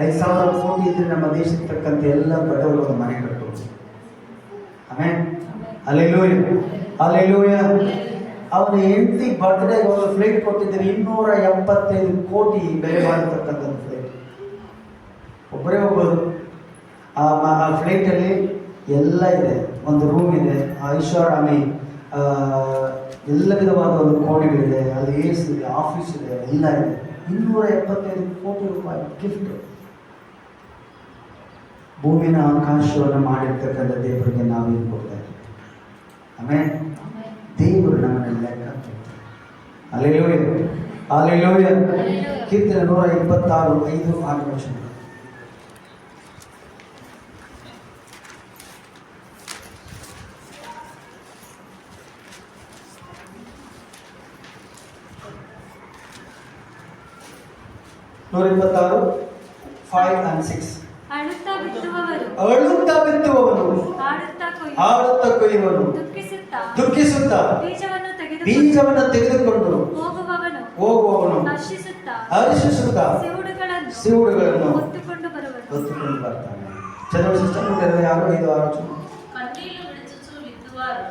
5,000 ಕೋಟಿ ಇದ್ರೆ ನಮ್ಮ ದೇಶಕ್ಕೆ ಎಲ್ಲ ಬಡವರು ಒಂದು ಮನೆ ಕಟ್ಟಬಹುದು. ಆಮೆನ್. Hallelujah, hallelujah. ಅವನ ಹೆಂಡತಿ ಬರ್ತ್ಡೇಗೆ ಒಂದು ಫ್ಲೈಟ್ ಕೊಟ್ಟಿದ್ದಾರೆ, 275 ಕೋಟಿ ಬೆಲೆ ಮಾಡತಕ್ಕಂಥ ಫ್ಲೈಟ್. ಒಬ್ಬರೇ ಹೋಗೋದು. ಆ ಫ್ಲೈಟಲ್ಲಿ ಎಲ್ಲ ಇದೆ, ಒಂದು ರೂಮ್ ಇದೆ, ಐಷಾರಾಮಿ, ಎಲ್ಲ ವಿಧವಾದ ಒಂದು ಕೋಣೆಗಳಿದೆ, ಅಲ್ಲಿ AC ಇದೆ, ಆಫೀಸ್ ಇದೆ, ಎಲ್ಲ ಇದೆ. 275 ಕೋಟಿ ರೂಪಾಯಿ ಗಿಫ್ಟ್. ಭೂಮಿನ ಆಕಾಶವನ್ನು ಮಾಡಿರ್ತಕ್ಕಂಥ ದೇವರಿಗೆ ನಾವೇನು ಕೊಡ್ತಾ ಇದ್ದೀವಿ? ಆಮೆನ್. ದೇವರು ನಮ್ಮನ್ನ ಲೆಕ್ಕ ಹಾಕ್ತಾರೆ. Hallelujah, hallelujah. ಕೀರ್ತನೆ 126, 5, 6 ವಚನ. ಅಳುತ್ತಾ ಬಿತ್ತುವವರು ಆಡುತ್ತಾ ಕೊಯ್ಯುವನು, ದುಃಖಿಸುತ್ತಾ ಬೀಜವನ್ನು ತೆಗೆದುಕೊಂಡು ಹೋಗುವವನು ಹರ್ಷಿಸುತ್ತಾ ಸಿವುಡುಗಳನ್ನು ಹೊತ್ತುಕೊಂಡು ಬರ್ತಾನೆ. ಚಲೋ ಸಿಸ್ಟಮ್ ಯಾರು 5, 6 కన్నీళ్లు విడుచుచు విత్తువారు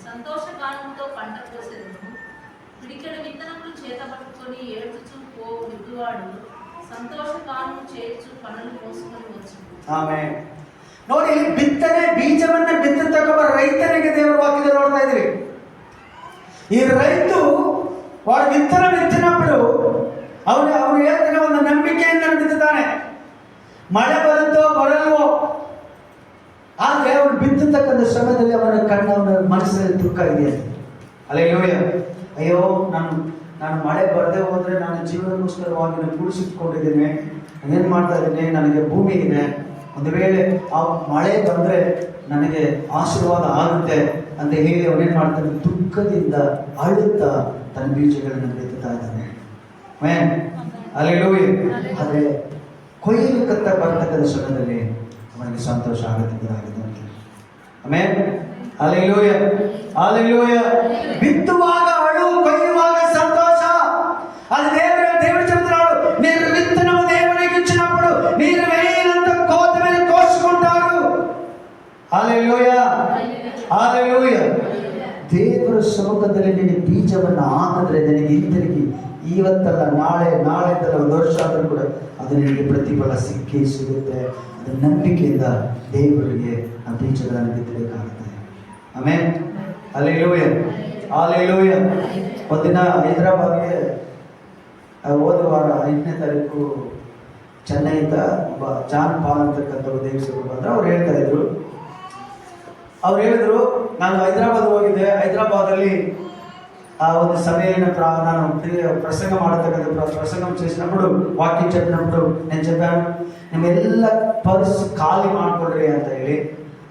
సంతోష గానముతో పంట కోసెదరు. పిడికెడు విత్తనములు చేతపట్టుకొని ఏడ్చుచు పోవు విత్తువాడు సంతోష గానము చేయుచు పనులు మోసుకొని వచ్చు. ಆಮೆನ್. ನೋಡಿ, ಬಿತ್ತನೆ ಬೀಜವನ್ನ ಬಿತ್ತತಕ್ಕ ರೈತನಿಗೆ ದೇವರ ವಾಕ್ಯದಲ್ಲಿ ನೋಡ್ತಾ ಇದ್ರಿ. ಈ ರೈತು ವಾడు విత్తన విత్తినప్పుడు ಅವನು ಹೇಳ್ತಾನೆ, ಒಂದು ನಂಬಿಕೆಯಿಂದ ಬಿತ್ತುತ್ತಾನೆ. ಮಳೆ ಬರುತ್ತೋ ಬರಲ್ವೋ, ಆದ್ರೆ ಅವನು ಬಿತ್ತತಕ್ಕಂಥ ಸಮಯದಲ್ಲಿ ಅವನ ಅವನ ಮನಸ್ಸಲ್ಲಿ ದುಃಖ ಇದೆ. ಹಲ್ಲೆಲೂಯ. ಅಯ್ಯೋ, ನಾನು ಮಳೆ ಬರದೆ ಹೋದ್ರೆ ನಾನು ಜೀವನಕ್ಕೋಸ್ಕರವಾಗಿ ನಾನು ಕೂಡಿಸಿಟ್ಕೊಂಡಿದ್ದೇನೆ, ಏನ್ ಮಾಡ್ತಾ ಇದ್ದೇನೆ, ನನಗೆ ಭೂಮಿ ಇದೆ, ಒಂದು ವೇಳೆ ಆ ಮಳೆ ಬಂದ್ರೆ ನನಗೆ ಆಶೀರ್ವಾದ ಆಗುತ್ತೆ ಅಂತ ಹೇಳಿ ಅವನೇನ್ ಮಾಡ್ತಾನೆ, ದುಃಖದಿಂದ ಅಳುತ್ತಾ ತನ್ನ ಬೀಜಗಳನ್ನು ಬಿತ್ತುತ್ತಾ ಇದ್ದಾನೆ. ಹಲ್ಲೆಲೂಯ. ಆದ್ರೆ ಕೊಯ್ಯಲಿಕ್ಕಂತ ಬರ್ತಕ್ಕಂಥ ಸಮಯದಲ್ಲಿ ಅವನಿಗೆ ಸಂತೋಷ ಆಗುತ್ತಿದ್ದಾಗಿದೆ. ಆಮೆನ್. Hallelujah, hallelujah. ಬಿತ್ತುವಾಗ ಅಳು, ಕೊಯ್ಯುವಾಗ ಸಂತೋಷ. ಅದು దేవుడు చెప్తున్నాడు, మీరు విత్తనము దేవునికి ఇచ్చినప్పుడు మీరు వేయినంత కోత మీద కోసుకుంటారు. హల్లెలూయ, హల్లెలూయ. ದೇವರ ಸಮ್ಮುಖದಲ್ಲಿ ನಿನಗೆ ಬೀಜವನ್ನು ಹಾಕಿದ್ರೆ ನಿನಗೆ ಹಿಂತಿರುಗಿ ಇವತ್ತಲ್ಲ ನಾಳೆದಲ್ಲ ಒಂದು ವರ್ಷ ಆದರೂ ಕೂಡ ಅದು ನಿನಗೆ ಪ್ರತಿಫಲ ಸಿಗುತ್ತೆ. ಅದು ನಂಬಿಕೆಯಿಂದ ದೇವರಿಗೆ ಆ ಬೀಜಗಳನ್ನು ಬಿತ್ತಬೇಕಾಗುತ್ತೆ. ಆಮೆನ್. Hallelujah, hallelujah. ಒಂದಿನ ಹೈದರಾಬಾದ್ಗೆ ಹೋದ ವಾರ 8ನೇ ತಾರೀಕು ಚೆನ್ನೈಯಿಂದ ಒಬ್ಬ ಜಾನ್ ಪಾಲ್ ಅಂತಕ್ಕಂಥ ದೇವಸ್ಥಾನ ಬಂದ್ರೆ ಅವ್ರು ಹೇಳಿದ್ರು, ನಾನು ಹೈದರಾಬಾದ್ ಹೋಗಿದ್ದೆ. ಹೈದರಾಬಾದಲ್ಲಿ ఆ ಒಂದು సభైన ప్రాణాను ప్రసంగం ఆడతగ్గ ప్రసంగం చేసినప్పుడు వాక్యం చెప్పినప్పుడు నేను చెప్పాను, ನಿಮ್ಮೆಲ್ಲ ಪರ್ಸ್ ಖಾಲಿ ಮಾಡ್ಕೊಡ್ರಿ ಅಂತ ಹೇಳಿ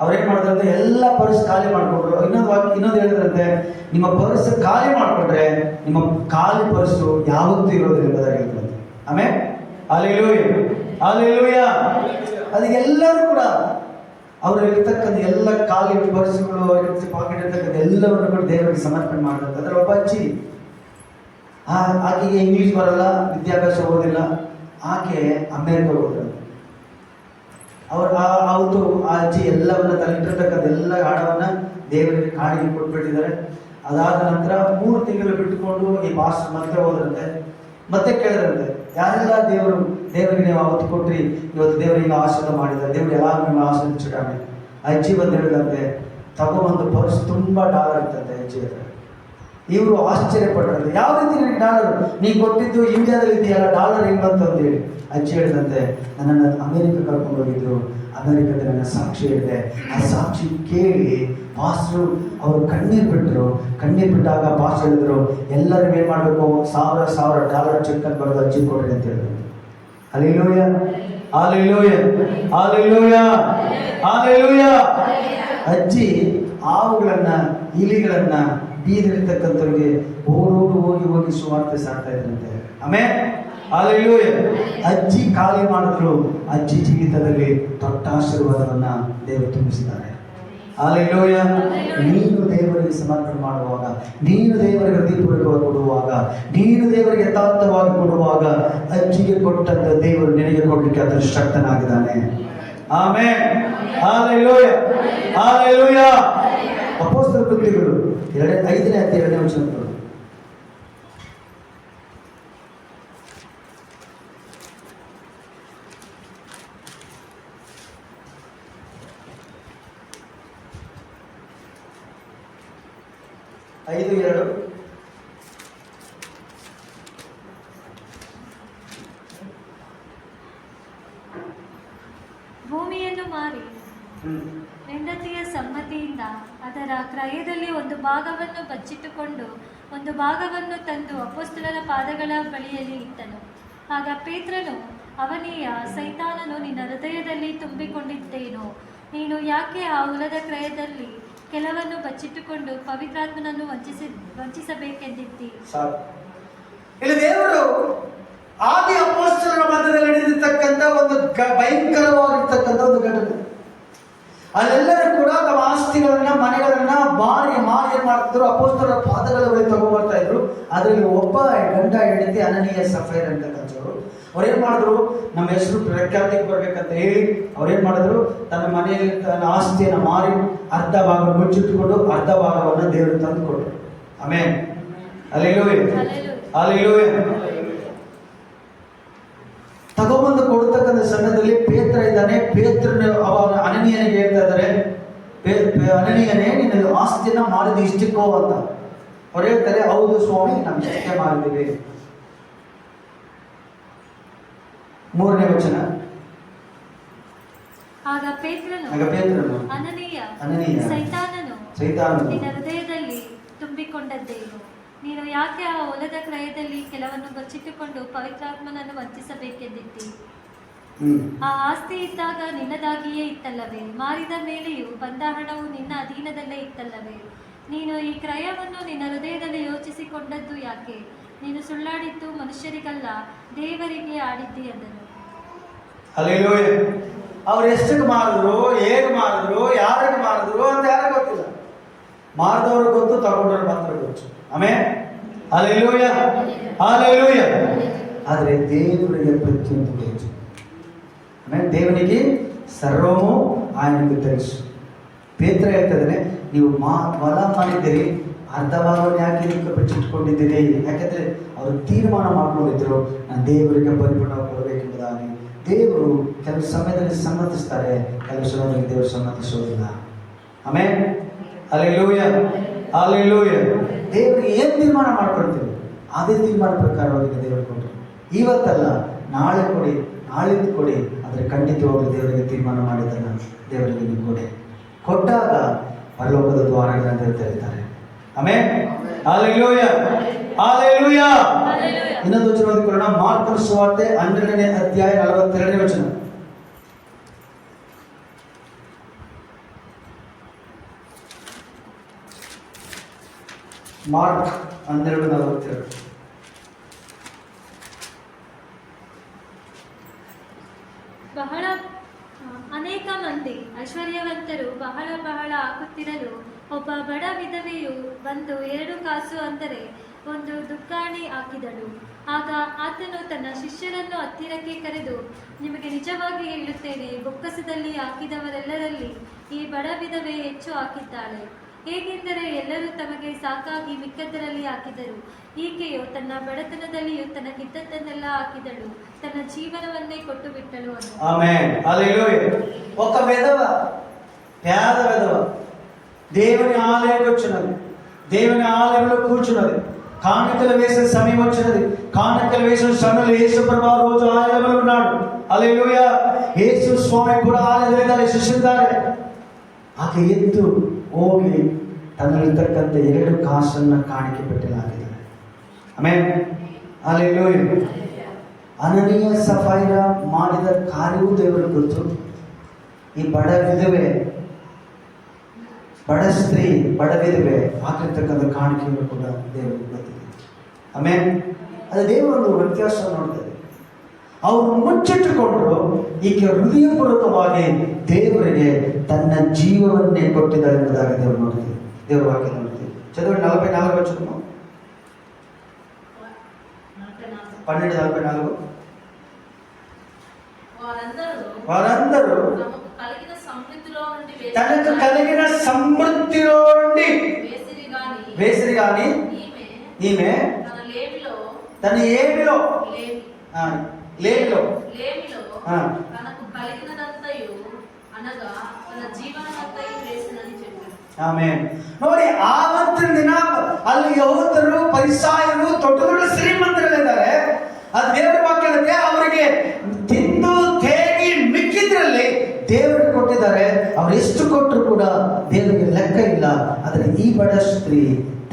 ಅವ್ರೇನ್ ಮಾಡ್ತಾರಂತೆ, ಎಲ್ಲ ಪರ್ಸ್ ಖಾಲಿ ಮಾಡ್ಕೊಡ್ರು. ಇನ್ನೊಂದು ಹೇಳಿದ್ರಂತೆ, ನಿಮ್ಮ ಪರ್ಸ್ ಖಾಲಿ ಮಾಡ್ಕೊಂಡ್ರೆ ನಿಮ್ಮ ಖಾಲಿ ಪರ್ಸು ಯಾವತ್ತೂ ಇರೋದಿಲ್ಲ ಎಂಬುದಾಗಿ ಹೇಳ್ತಾರಂತೆ. ಆಮೇಲೆ ಹಲ್ಲೆಲೂಯ, ಹಲ್ಲೆಲೂಯ. ಅದಕ್ಕೆ ಎಲ್ಲರೂ ಕೂಡ ಅವರು ಇರ್ತಕ್ಕಂಥ ಎಲ್ಲ ಖಾಲಿ ಪರ್ಸ್ಗಳು, ಪಾಕೆಟ್ ಇರ್ತಕ್ಕಂಥ ಎಲ್ಲವನ್ನು ಕೂಡ ದೇವರಿಗೆ ಸಮರ್ಪಣೆ ಮಾಡ್ತಾರೆ. ಅದರ ಒಬ್ಬ ಅಜ್ಜಿ, ಆಕೆಗೆ ಇಂಗ್ಲಿಷ್ ಬರಲ್ಲ, ವಿದ್ಯಾಭ್ಯಾಸ ಓದಿಲ್ಲ, ಆಕೆ ಅಮೇರಿಕ ಹೋದ್ರು. ಅವತ್ತು ಆ ಅಜ್ಜಿ ಎಲ್ಲವನ್ನ ತಲ್ಲಿಟ್ಟಿರ್ತಕ್ಕಂಥ ಎಲ್ಲ ಹಣವನ್ನ ದೇವರಿಗೆ ಕಾಣಿಗೆ ಕೊಟ್ಬಿಟ್ಟಿದ್ದಾರೆ. ಅದಾದ ನಂತರ 3 ತಿಂಗಳು ಬಿಟ್ಟುಕೊಂಡು ಈ ಪಾಸ್ಟರ್ ಮತ್ತೆ ಹೋದ್ರಂತೆ. ಮತ್ತೆ ಕೇಳಿದ್ರಂತೆ, ಯಾರೆಲ್ಲ ದೇವರಿಗೆ ನೀವು ಅವತ್ತು ಕೊಟ್ರಿ, ಇವತ್ತು ದೇವರಿಗೆ ಆಶೀರ್ವಾದ ಮಾಡಿದ್ದಾರೆ, ದೇವರು ಎಲ್ಲ ನಿಮ್ಮ ಆಶೀರ್ವದಿಸಿದ್ದಾನೆ. ಅಜ್ಜಿ ಬಂದು ಹೇಳಿದಂತೆ, ತಗೊಂಬಂದು ಪರ್ಸ್ ತುಂಬಾ ಡಾಲರ್ ಇರ್ತಂತೆ ಅಜ್ಜಿ ಹತ್ರ. ಇವರು ಆಶ್ಚರ್ಯಪಟ್ಟರಂತೆ, ಯಾವ ರೀತಿ ನನಗೆ ಡಾಲರ್, ನೀ ಕೊಟ್ಟಿದ್ದು ಇಂಡಿಯಾದಲ್ಲಿ ಇದೆಯಲ್ಲ, ಡಾಲರ್ ಹೆಂಗ್ ಬಂತು ಅಂತ ಹೇಳಿ. ಅಜ್ಜಿ ಹೇಳಿದಂತೆ, ನನ್ನನ್ನು ಅಮೆರಿಕ ಕರ್ಕೊಂಡು ಹೋಗಿದ್ರು, ಅಮೆರಿಕದಲ್ಲಿ ನನ್ನ ಸಾಕ್ಷಿ ಹೇಳಿದೆ, ಆ ಸಾಕ್ಷಿ ಕೇಳಿ ಪಾಸ್ಟ್ರು ಅವರು ಕಣ್ಣೀರು ಬಿಟ್ಟಾಗ ಪಾಸ್ ಹೇಳಿದ್ರು, ಎಲ್ಲರಿಗೂ ಏನ್ ಮಾಡ್ಬೇಕು, $1,000 ಚೆಕ್ ಅಂತ ಬರೋದು ಅಜ್ಜಿ ಕೊಡ್ರಿ ಅಂತ ಹೇಳಿದ್ರು. Hallelujah, hallelujah, hallelujah, hallelujah. ಅಜ್ಜಿ ಹಾವುಗಳನ್ನ, ಇಲಿಗಳನ್ನ, ಬೀದಿರ್ತಕ್ಕಂಥವ್ರಿಗೆ ಹೋಗಿ ಸುವಾರ್ತೆ ಸಾರ್ತಾ ಇದ್ರಂತೆ. ಆಮೇಲೆ ಹಲ್ಲೆಲೂಯಾ. ಅಜ್ಜಿ ಖಾಲಿ ಮಾಡಿದ್ರು, ಅಜ್ಜಿ ಜೀವಿತದಲ್ಲಿ ದೊಡ್ಡ ಆಶೀರ್ವಾದವನ್ನ ದೇವರು ತುಂಬಿಸಿದ್ದಾರೆ. ಹಲ್ಲೆಲೂಯಾ. ನೀನು ದೇವರಿಗೆ ಸಮರ್ಪಣೆ ಮಾಡುವಾಗ, ನೀನು ದೇವರಿಗೆ ಹೃದಯಪೂರ್ವಕವಾಗಿ ಕೊಡುವಾಗ, ನೀನು ದೇವರಿಗೆ ಯಥಾರ್ಥವಾಗಿ ಕೊಡುವಾಗ, ಅಜ್ಜಿಗೆ ಕೊಟ್ಟಂತ ದೇವರು ನಿನಗೆ ಕೊಡ್ಲಿಕ್ಕೆ ಅದರ ಶಕ್ತನಾಗಿದ್ದಾನೆ. ಆಮೆನ್. Hallelujah, hallelujah. ಅಪೊಸ್ತಲರ ಕೃತ್ಯಗಳು 5ನೇ ಅಧ್ಯಾಯ 2ನೇ ವಚನ. ಭೂಮಿಯನ್ನು ಮಾರಿ ಹೆಂಡತಿಯ ಸಮ್ಮತಿಯಿಂದ ಅದರ ಕ್ರಯದಲ್ಲಿ ಒಂದು ಭಾಗವನ್ನು ಬಚ್ಚಿಟ್ಟುಕೊಂಡು ಒಂದು ಭಾಗವನ್ನು ತಂದು ಅಪೊಸ್ತಲರ ಪಾದಗಳ ಬಳಿಯಲ್ಲಿ ಇಟ್ಟನು. ಆಗ ಪೇತ್ರನು, ಅವನೀಯ ಸೈತಾನನು, ನಿನ್ನ ಹೃದಯದಲ್ಲಿ ತುಂಬಿಕೊಂಡಿದ್ದೇನೋ, ನೀನು ಯಾಕೆ ಆ ಹೊಲದ ಕ್ರಯದಲ್ಲಿ ಕೆಲವನ್ನು ಬಚ್ಚಿಟ್ಟುಕೊಂಡು ಪವಿತ್ರಾತ್ಮನನ್ನು ವಂಚಿಸಬೇಕೆಂದಿದ್ದಿ? ಇಲ್ಲಿ ದೇವರು ಆದಿ ಅಪೊಸ್ತಲರ ಮಧ್ಯದಲ್ಲಿ ನಡೆದಿರ್ತಕ್ಕಂಥ ಒಂದು ಭಯಂಕರವಾಗಿರ್ತಕ್ಕಂಥ ಒಂದು ಘಟನೆ. ಅಲ್ಲೆಲ್ಲರೂ ಕೂಡ ತಮ್ಮ ಆಸ್ತಿಗಳನ್ನ, ಮನೆಗಳನ್ನ ಮಾರಿ ಏನ್ ಮಾಡ್ತಿದ್ರು, ಅಪೊಸ್ತಲರ ಪಾದಗಳ ಬಳಿ ತಗೊಂಡ್ಬರ್ತಾ ಇದ್ರು. ಅದರಲ್ಲಿ ಒಬ್ಬ ಗಂಡ ಹೆಂಡತಿ ಅನನೀಯ ಸಫೈರ್ ಅಂತಕ್ಕಂಥವ್ರು ಅವ್ರೇನ್ ಮಾಡಿದ್ರು, ನಮ್ಮ ಹೆಸರು ಪ್ರಖ್ಯಾತಿಗೆ ಬರ್ಬೇಕಂತ ಹೇಳಿ ಅವ್ರೇನ್ ಮಾಡಿದ್ರು, ತನ್ನ ಮನೆಯಲ್ಲಿ ತನ್ನ ಆಸ್ತಿಯನ್ನ ಮಾರಿ ಅರ್ಧ ಭಾಗ ಮುಚ್ಚಿಟ್ಟುಕೊಂಡು ಅರ್ಧ ಭಾಗವನ್ನ ದೇವರು ತಂದು ಕೊಟ್ಟರು. ಆಮೆನ್. Hallelujah, hallelujah. ತಗೊಬಂದು ಕೊಡ್ತಕ್ಕಂಥ ಸಮಯದಲ್ಲಿ ಪೇತ್ರ ಇದ್ದಾನೆ. ಪೇತ್ರನ ಅವನ ಅನನೀಯನಿಗೆ ಹೇಳ್ತಾ ಇದ್ದಾರೆ, ಅನನೀಯನೇ, ನಿನ್ನ ಆಸ್ತಿಯನ್ನ ಮಾಡಿದ ಇಷ್ಟಕ್ಕೋ ಅಂತ. ಅವ್ರು ಹೇಳ್ತಾರೆ, ಹೌದು ಸ್ವಾಮಿ, ನಾವು ಇಷ್ಟಕ್ಕೆ ಮಾಡಿದ್ದೀವಿ. 3ನೇ ವಚನ. ಆಗ ಪೇತ್ರನು, ಅನನೀಯ, ಸೈತಾನನು ನಿನ್ನ ಹೃದಯದಲ್ಲಿ ತುಂಬಿಕೊಂಡದ್ದೇನು? ನೀನು ಯಾಕೆ ಆ ಹೊಲದ ಕ್ರಯದಲ್ಲಿ ಕೆಲವನ್ನು ಬಚ್ಚಿಟ್ಟುಕೊಂಡು ಪವಿತ್ರಾತ್ಮನನ್ನು ವಂಚಿಸಬೇಕೆಂದಿದ್ದಿ? ಆ ಆಸ್ತಿ ಇದ್ದಾಗ ನಿನ್ನದಾಗಿಯೇ ಇತ್ತಲ್ಲವೇ? ಮಾರಿದ ಮೇಲೆಯೂ ಬಂದ ಹಣವು ನಿನ್ನ ಅಧೀನದಲ್ಲೇ ಇತ್ತಲ್ಲವೇ? ನೀನು ಈ ಕ್ರಯವನ್ನು ನಿನ್ನ ಹೃದಯದಲ್ಲಿ ಯೋಚಿಸಿಕೊಂಡದ್ದು ಯಾಕೆ? ನೀನು ಸುಳ್ಳಾಡಿದ್ದು ಮನುಷ್ಯರಿಗಲ್ಲ, ದೇವರಿಗೆ ಆಡಿದ್ದಿ ಎಂದನು. ಹಲ್ಲೆಲೂಯಾ. ಅವ್ರು ಎಷ್ಟಕ್ಕೆ ಮಾಡಿದ್ರು, ಹೇಗೆ ಮಾಡಿದ್ರು, ಯಾರಿಗೆ ಮಾಡಿದ್ರು ಅಂತ ಯಾರಿಗೆ ಗೊತ್ತಿಲ್ಲ. ಮಾಡಿದವ್ರಿಗೆ ಗೊತ್ತು, ತಗೊಂಡವ್ರು ಮಾತ್ರ ಗೊತ್ತು. ಆಮೆನ್. Hallelujah, hallelujah. ಆದರೆ ದೇವರಿಗೆ ಪ್ರತಿಯೊಂದು ಗೊತ್ತು. ಆಮೇಲೆ ದೇವನಿಗೆ ಸರ್ವಮೂ ఆయనకు తెలుసు. ಪೇತ್ರ ಹೇಳ್ತಿದ್ದಾನೆ, ನೀವು ಹೊಲ ಮಾಡಿದ್ದೀರಿ, ಅರ್ಧ ಭಾಗವನ್ನು ಯಾಕೆ ಇದಕ್ಕೆ ಬಚ್ಚಿಟ್ಕೊಂಡಿದ್ದೀರಿ? ಯಾಕಂದ್ರೆ ಅವರು ತೀರ್ಮಾನ ಮಾಡ್ಕೊಂಡಿದ್ರು, ನಾನು ದೇವರಿಗೆ ಪರಿಪೂರ್ಣ ಕೊಡಬೇಕೆಂಬುದಾಗಿ. ದೇವರು ಕೆಲವು ಸಮಯದಲ್ಲಿ ಸಮ್ಮತಿಸ್ತಾರೆ, ಕೆಲವು ಸಮಯದಲ್ಲಿ ದೇವರು ಸಮ್ಮತಿಸೋದಿಲ್ಲ. ಆಮೆನ್. Hallelujah, hallelujah. ದೇವರಿಗೆ ಏನ್ ತೀರ್ಮಾನ ಮಾಡ್ಕೊಳ್ತೀವಿ, ಅದೇ ತೀರ್ಮಾನ ಪ್ರಕಾರವಾಗಿ ದೇವರು ಕೊಟ್ಟರು. ಇವತ್ತಲ್ಲ, ನಾಳೆ ಕೊಡಿ, ನಾಳಿದ್ದು ಕೊಡಿ, ಆದರೆ ಖಂಡಿತವಾಗ್ಲೂ ದೇವರಿಗೆ ತೀರ್ಮಾನ ಮಾಡಿದ್ದನ್ನು ದೇವರಿಗೆ ನೀವು ಕೊಡಿ. ಕೊಟ್ಟಾಗ ಪರಲೋಕದ ದ್ವಾರಗಳನ್ನು ತೆರೀತಾರೆ. ಆಮೆನ್. Hallelujah, hallelujah. ಇನ್ನೊಂದು ವಚನ ಓದಿಕೊಳ್ಳೋಣ. ಮಾರ್ಕನ ಸುವಾರ್ತೆ 12ನೇ ಅಧ್ಯಾಯ 42ನೇ ವಚನ. ಮಾರ್ಕ್ 12:42. ಬಹಳ ಅನೇಕ ಮಂದಿ ಐಶ್ವರ್ಯವಂತರು ಬಹಳ ಹಾಕುತ್ತಿರಲು ಒಬ್ಬ ಬಡ ವಿಧವೆಯು ಬಂದು 2 ಕಾಸು ಅಂದರೆ ಒಂದು ದುಕ್ಕಾಣಿ ಹಾಕಿದಳು. ಆಗ ಆತನು ತನ್ನ ಶಿಷ್ಯರನ್ನು ಹತ್ತಿರಕ್ಕೆ ಕರೆದು, ನಿಮಗೆ ನಿಜವಾಗಿ ಹೇಳುತ್ತೇನೆ, ಬೊಕ್ಕಸದಲ್ಲಿ ಹಾಕಿದವರೆಲ್ಲರಲ್ಲಿ ಈ ಬಡ ವಿಧವೆ ಹೆಚ್ಚು ಹಾಕಿದ್ದಾಳೆ. ಹೇಗೆಂದರೆ ಎಲ್ಲರೂ ತಮಗೆ ಸಾಕಾಗಿ ಮಿಕ್ಕದ್ದರಲ್ಲಿ ಹಾಕಿದರು. ಈಕೆಯು ತನ್ನ ಬಡತನದಲ್ಲಿಯೂ ತನಗಿದ್ದದ್ದನ್ನೆಲ್ಲ ಹಾಕಿದಳು, ತನ್ನ ಜೀವನವನ್ನೇ ಕೊಟ್ಟು ಬಿಟ್ಟಳು ಅಂದನು. ఆమేన్ హల్లెలూయా. ఒక విధవ, పేద విధవ దేవుని ఆలయానికి వచ్చినది, దేవుని ఆలయంలో కూర్చున్నది. కానుకలు వేసే సమయం వచ్చినది. కానుకలు వేసిన సమయంలో యేసు ప్రభు రోజు ఆలయంలో ఉన్నాడు. హల్లెలూయా. యేసు ಸ್ವಾಮಿ ಕೂಡ ಆಲಯದಲ್ಲಿದ್ದಾರೆ, ಶಿಷ್ಯರಿದ್ದಾರೆ. ಆಕೆ ಎದ್ದು ಹೋಗಿ ತನ್ನಲ್ಲಿರ್ತಕ್ಕಂಥ 2 ಕಾಸನ್ನ ಕಾಣಿಕೆ పెట్టಲಾಗಿದೆ. Amen hallelujah. ಅನನೀಯ ಸಫೈರ ಮಾಡಿದ ಕಾರ್ಯವೂ ದೇವರಿಗೆ ಗೊತ್ತು. ಈ ಬಡ ವಿಧವೆ, ಬಡ ಸ್ತ್ರೀ, ಬಡ ವಿಧವೆ ಹಾಕಿರ್ತಕ್ಕಂಥ ಕಾಣಿಕೆಯನ್ನು ಕೂಡ ದೇವರಿಗೆ ಗೊತ್ತಿದೆ. ಆಮೇಲೆ ಅದು ದೇವರೊಂದು ವ್ಯತ್ಯಾಸ ನೋಡ್ತದೆ. ಅವರು ಮುಚ್ಚಿಟ್ಟುಕೊಂಡ್ರು, ಈಕೆ ಹೃದಯಪೂರ್ವಕವಾಗಿ ದೇವರಿಗೆ ತನ್ನ ಜೀವವನ್ನೇ ಕೊಟ್ಟಿದ್ದಾರೆ ಎಂಬುದಾಗಿ ದೇವರು ನೋಡ್ತೀವಿ, ದೇವರ ವಾಕ್ಯ ನೋಡ್ತೀವಿ. ಚದವರಿ 44 ವಚನ, 12:44. వారందరూ తనకు కలిగిన సమృద్ధిలో నుండి వేసిరి గాని ఈమె తన ఏమిలో లేమిలో తనకు కలిగినదంతయు అనగా తన ಜೀವನದಂತಯು వేసినని చెప్పారు. ಆಮೆನ್. ನೋಡಿ, ಆವತ್ತಿನ ದಿನ ಅಲ್ಲಿ ಯಹೂದರು, ಫರಿಸಾಯರು, ದೊಡ್ಡ ದೊಡ್ಡ ಶ್ರೀಮಂತರಿದ್ದಾರೆ. ಅದು ದೇವರ ವಾಕ್ಯಕ್ಕೆ ಅವರಿಗೆ ತಿಂದು ತೇಗಿ ಮಿಕ್ಕಿದ್ರಲ್ಲಿ ದೇವರಿಗೆ ಕೊಟ್ಟಿದ್ದಾರೆ. ಅವ್ರು ಎಷ್ಟು ಕೊಟ್ಟರು ಕೂಡ ದೇವರಿಗೆ ಲೆಕ್ಕ ಇಲ್ಲ. ಆದರೆ ಈ ಬಡ ಸ್ತ್ರೀ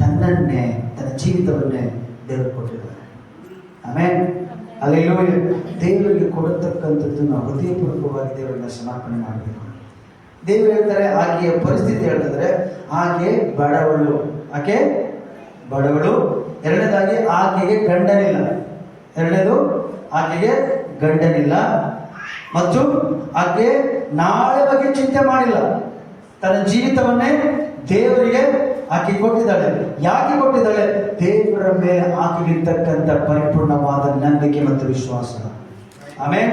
ತನ್ನನ್ನೇ, ತನ್ನ ಜೀವಿತವನ್ನೇ ದೇವರು ಕೊಟ್ಟಿದ್ದಾರೆ. Amen hallelujah. ದೇವರಿಗೆ ಕೊಡತಕ್ಕಂಥದ್ದು ನಾವು ಹೃದಯಪೂರ್ವಕವಾಗಿ ದೇವರನ್ನ ಸಮರ್ಪಣೆ ಮಾಡಬೇಕು. ದೇವರು ಹೇಳ್ತಾರೆ, ಆಕೆಯ ಪರಿಸ್ಥಿತಿ ಹೇಳ್ತಿದ್ರೆ ಆಕೆ ಬಡವಳು. ಎರಡನೇದಾಗಿ ಆಕೆಗೆ ಗಂಡನಿಲ್ಲ. ಆಕೆಗೆ ಗಂಡನಿಲ್ಲ ಮತ್ತು ಆಕೆ ನಾಳೆ ಬಗ್ಗೆ ಚಿಂತೆ ಮಾಡಿಲ್ಲ. ತನ್ನ ಜೀವಿತವನ್ನೇ ದೇವರಿಗೆ ಆಕೆ ಕೊಟ್ಟಿದ್ದಾಳೆ. ಯಾಕೆ ಕೊಟ್ಟಿದ್ದಾಳೆ? ದೇವರ ಮೇಲೆ ಆಕೆಗಿರ್ತಕ್ಕಂಥ ಪರಿಪೂರ್ಣವಾದ ನಂಬಿಕೆ ಮತ್ತು ವಿಶ್ವಾಸ. Amen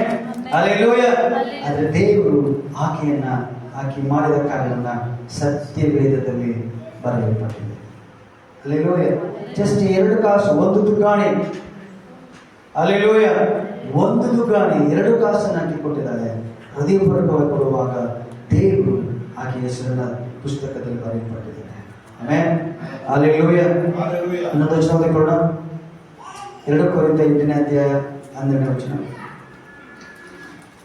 hallelujah. ಆದರೆ ದೇವರು ಆಕೆ ಮಾಡಿದ ಕಾರ್ಯವನ್ನ ಸತ್ಯವೇದದಲ್ಲಿ ಬರೆಯಲ್ಪಟ್ಟಿದೆ. ಹಲ್ಲೆಲೂಯಾ. ಜಸ್ಟ್ 2 ಕಾಸು, 1 ದುಗ್ಗಾಣಿ. ಹಲ್ಲೆಲೂಯಾ. 1 ದುಗ್ಗಾಣಿ 2 ಕಾಸನ್ನು ಆಕೆ ಕೊಟ್ಟಿದ್ದಾಳೆ. ಹೃದಯಪೂರ್ವಕವಾಗಿ ಕೊಡುವಾಗ ದೇವರು ಆಕೆ ಹೆಸರನ್ನ ಪುಸ್ತಕದಲ್ಲಿ ಬರೆಯಲ್ಪಟ್ಟಿದ್ದಾನೆ. Amen hallelujah. ಇನ್ನೊಂದು ವಚನ ಓದಿಕೊಳ್ಳೋಣ. 2 ಕೊರಿಂಥ 8ನೇ ಅಧ್ಯಾಯ 12ನೇ ವಚನ.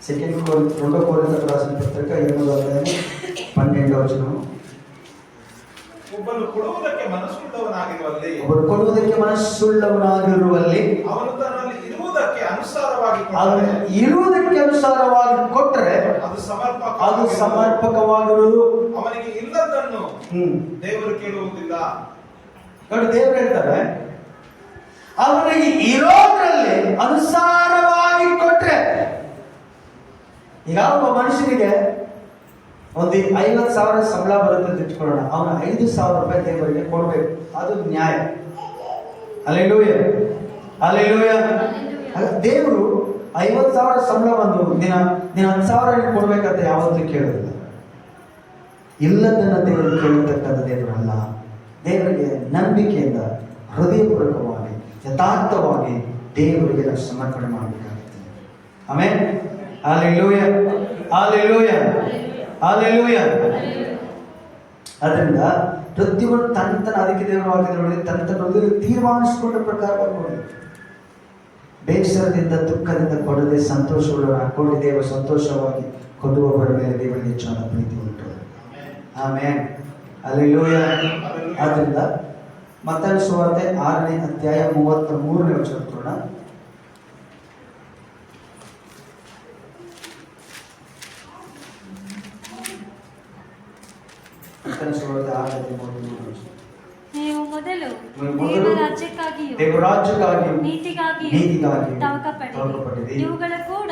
2 ಕೊರಿಂಥ ರಾసిన ಪತ್ರಿಕ 8ನೇ ಅಧ್ಯಾಯ 12ನೇ ವಚನ. ಒಬ್ಬನು ಕೊಡುವುದಕ್ಕೆ ಮನಸ್ಸುಳ್ಳವನಾಗಿರುವಲ್ಲಿ ಅವನು ತನ್ನಲ್ಲಿ ಇರುವುದಕ್ಕೆ ಅನುಸಾರವಾಗಿ ಕೊಟ್ಟರೆ ಅದು ಸಮರ್ಪಕವಾಗಿರುವುದು. ಅವನಿಗೆ ಇಲ್ಲದನ್ನು ದೇವರು ಕೇಳುವುದಿಲ್ಲ. ನೋಡಿ, ದೇವರು ಹೇಳ್ತಾರೆ, ಅವನಿಗೆ ಇರೋದ್ರಲ್ಲಿ ಅನುಸಾರವಾಗಿ ಕೊಟ್ರೆ. ಈಗ ಒಬ್ಬ ಮನುಷ್ಯನಿಗೆ ಒಂದು 50,000 ಸಂಬಳ ಬರುತ್ತೆ ಅಂತ ಇಟ್ಕೊಳ್ಳೋಣ. ಅವನು 5,000 ರೂಪಾಯಿ ದೇವರಿಗೆ ಕೊಡ್ಬೇಕು. ಅದು ನ್ಯಾಯ. ಹಲ್ಲೆಲೂಯಾ. ದೇವರು 50,000 ಸಂಬಳ ಬಂದು ದಿನ 10,000 ಕೊಡ್ಬೇಕಂತ ಯಾವತ್ತೂ ಕೇಳೋದಿಲ್ಲ. ಇಲ್ಲದನ್ನ ದೇವರು ಕೇಳತಕ್ಕಂಥ ದೇವರಲ್ಲ. ದೇವರಿಗೆ ನಂಬಿಕೆಯಿಂದ ಹೃದಯಪೂರ್ವಕವಾಗಿ ಯಥಾರ್ಥವಾಗಿ ದೇವರಿಗೆ ನಾವು ಸಮರ್ಪಣೆ ಮಾಡಬೇಕಾಗುತ್ತೆ. Amen hallelujah. ಅದರಿಂದ ಪ್ರತಿಯೊಂದು ತನ್ನ ಅದಕ್ಕೆ ದೇವರು ವಾಕ್ಯದಲ್ಲಿ ತನ್ನ ಹೃದಯದಲ್ಲಿ ತೀರ್ಮಾನಿಸಿಕೊಂಡ ಪ್ರಕಾರವಾಗಿ ಕೊಡಲಿ. ಬೇಸರದಿಂದ ದುಃಖದಿಂದ ಕೊಡದೆ ಸಂತೋಷವುಳ್ಳ ಕೊಡಿ. ದೇವರು ಸಂತೋಷವಾಗಿ ಕೊಡುವವರ ಮೇಲೆ ದೇವರಿಗೆ ಹೆಚ್ಚಾದ ಪ್ರೀತಿ ಉಂಟು. Amen hallelujah. ಆದ್ದರಿಂದ ಮತ್ತಾಯ ಸುವಾರ್ತೆ 6ನೇ ಅಧ್ಯಾಯ 33ನೇ ವಚನ ಕೊಡೋಣ. ನೀವು ಮೊದಲು ದೇವರ ರಾಜ್ಯಕ್ಕಾಗಿಯೂ ನೀತಿಗಾಗಿಯೂ ತವಕಪಡಿರಿ. ಇವುಗಳ ಕೂಡ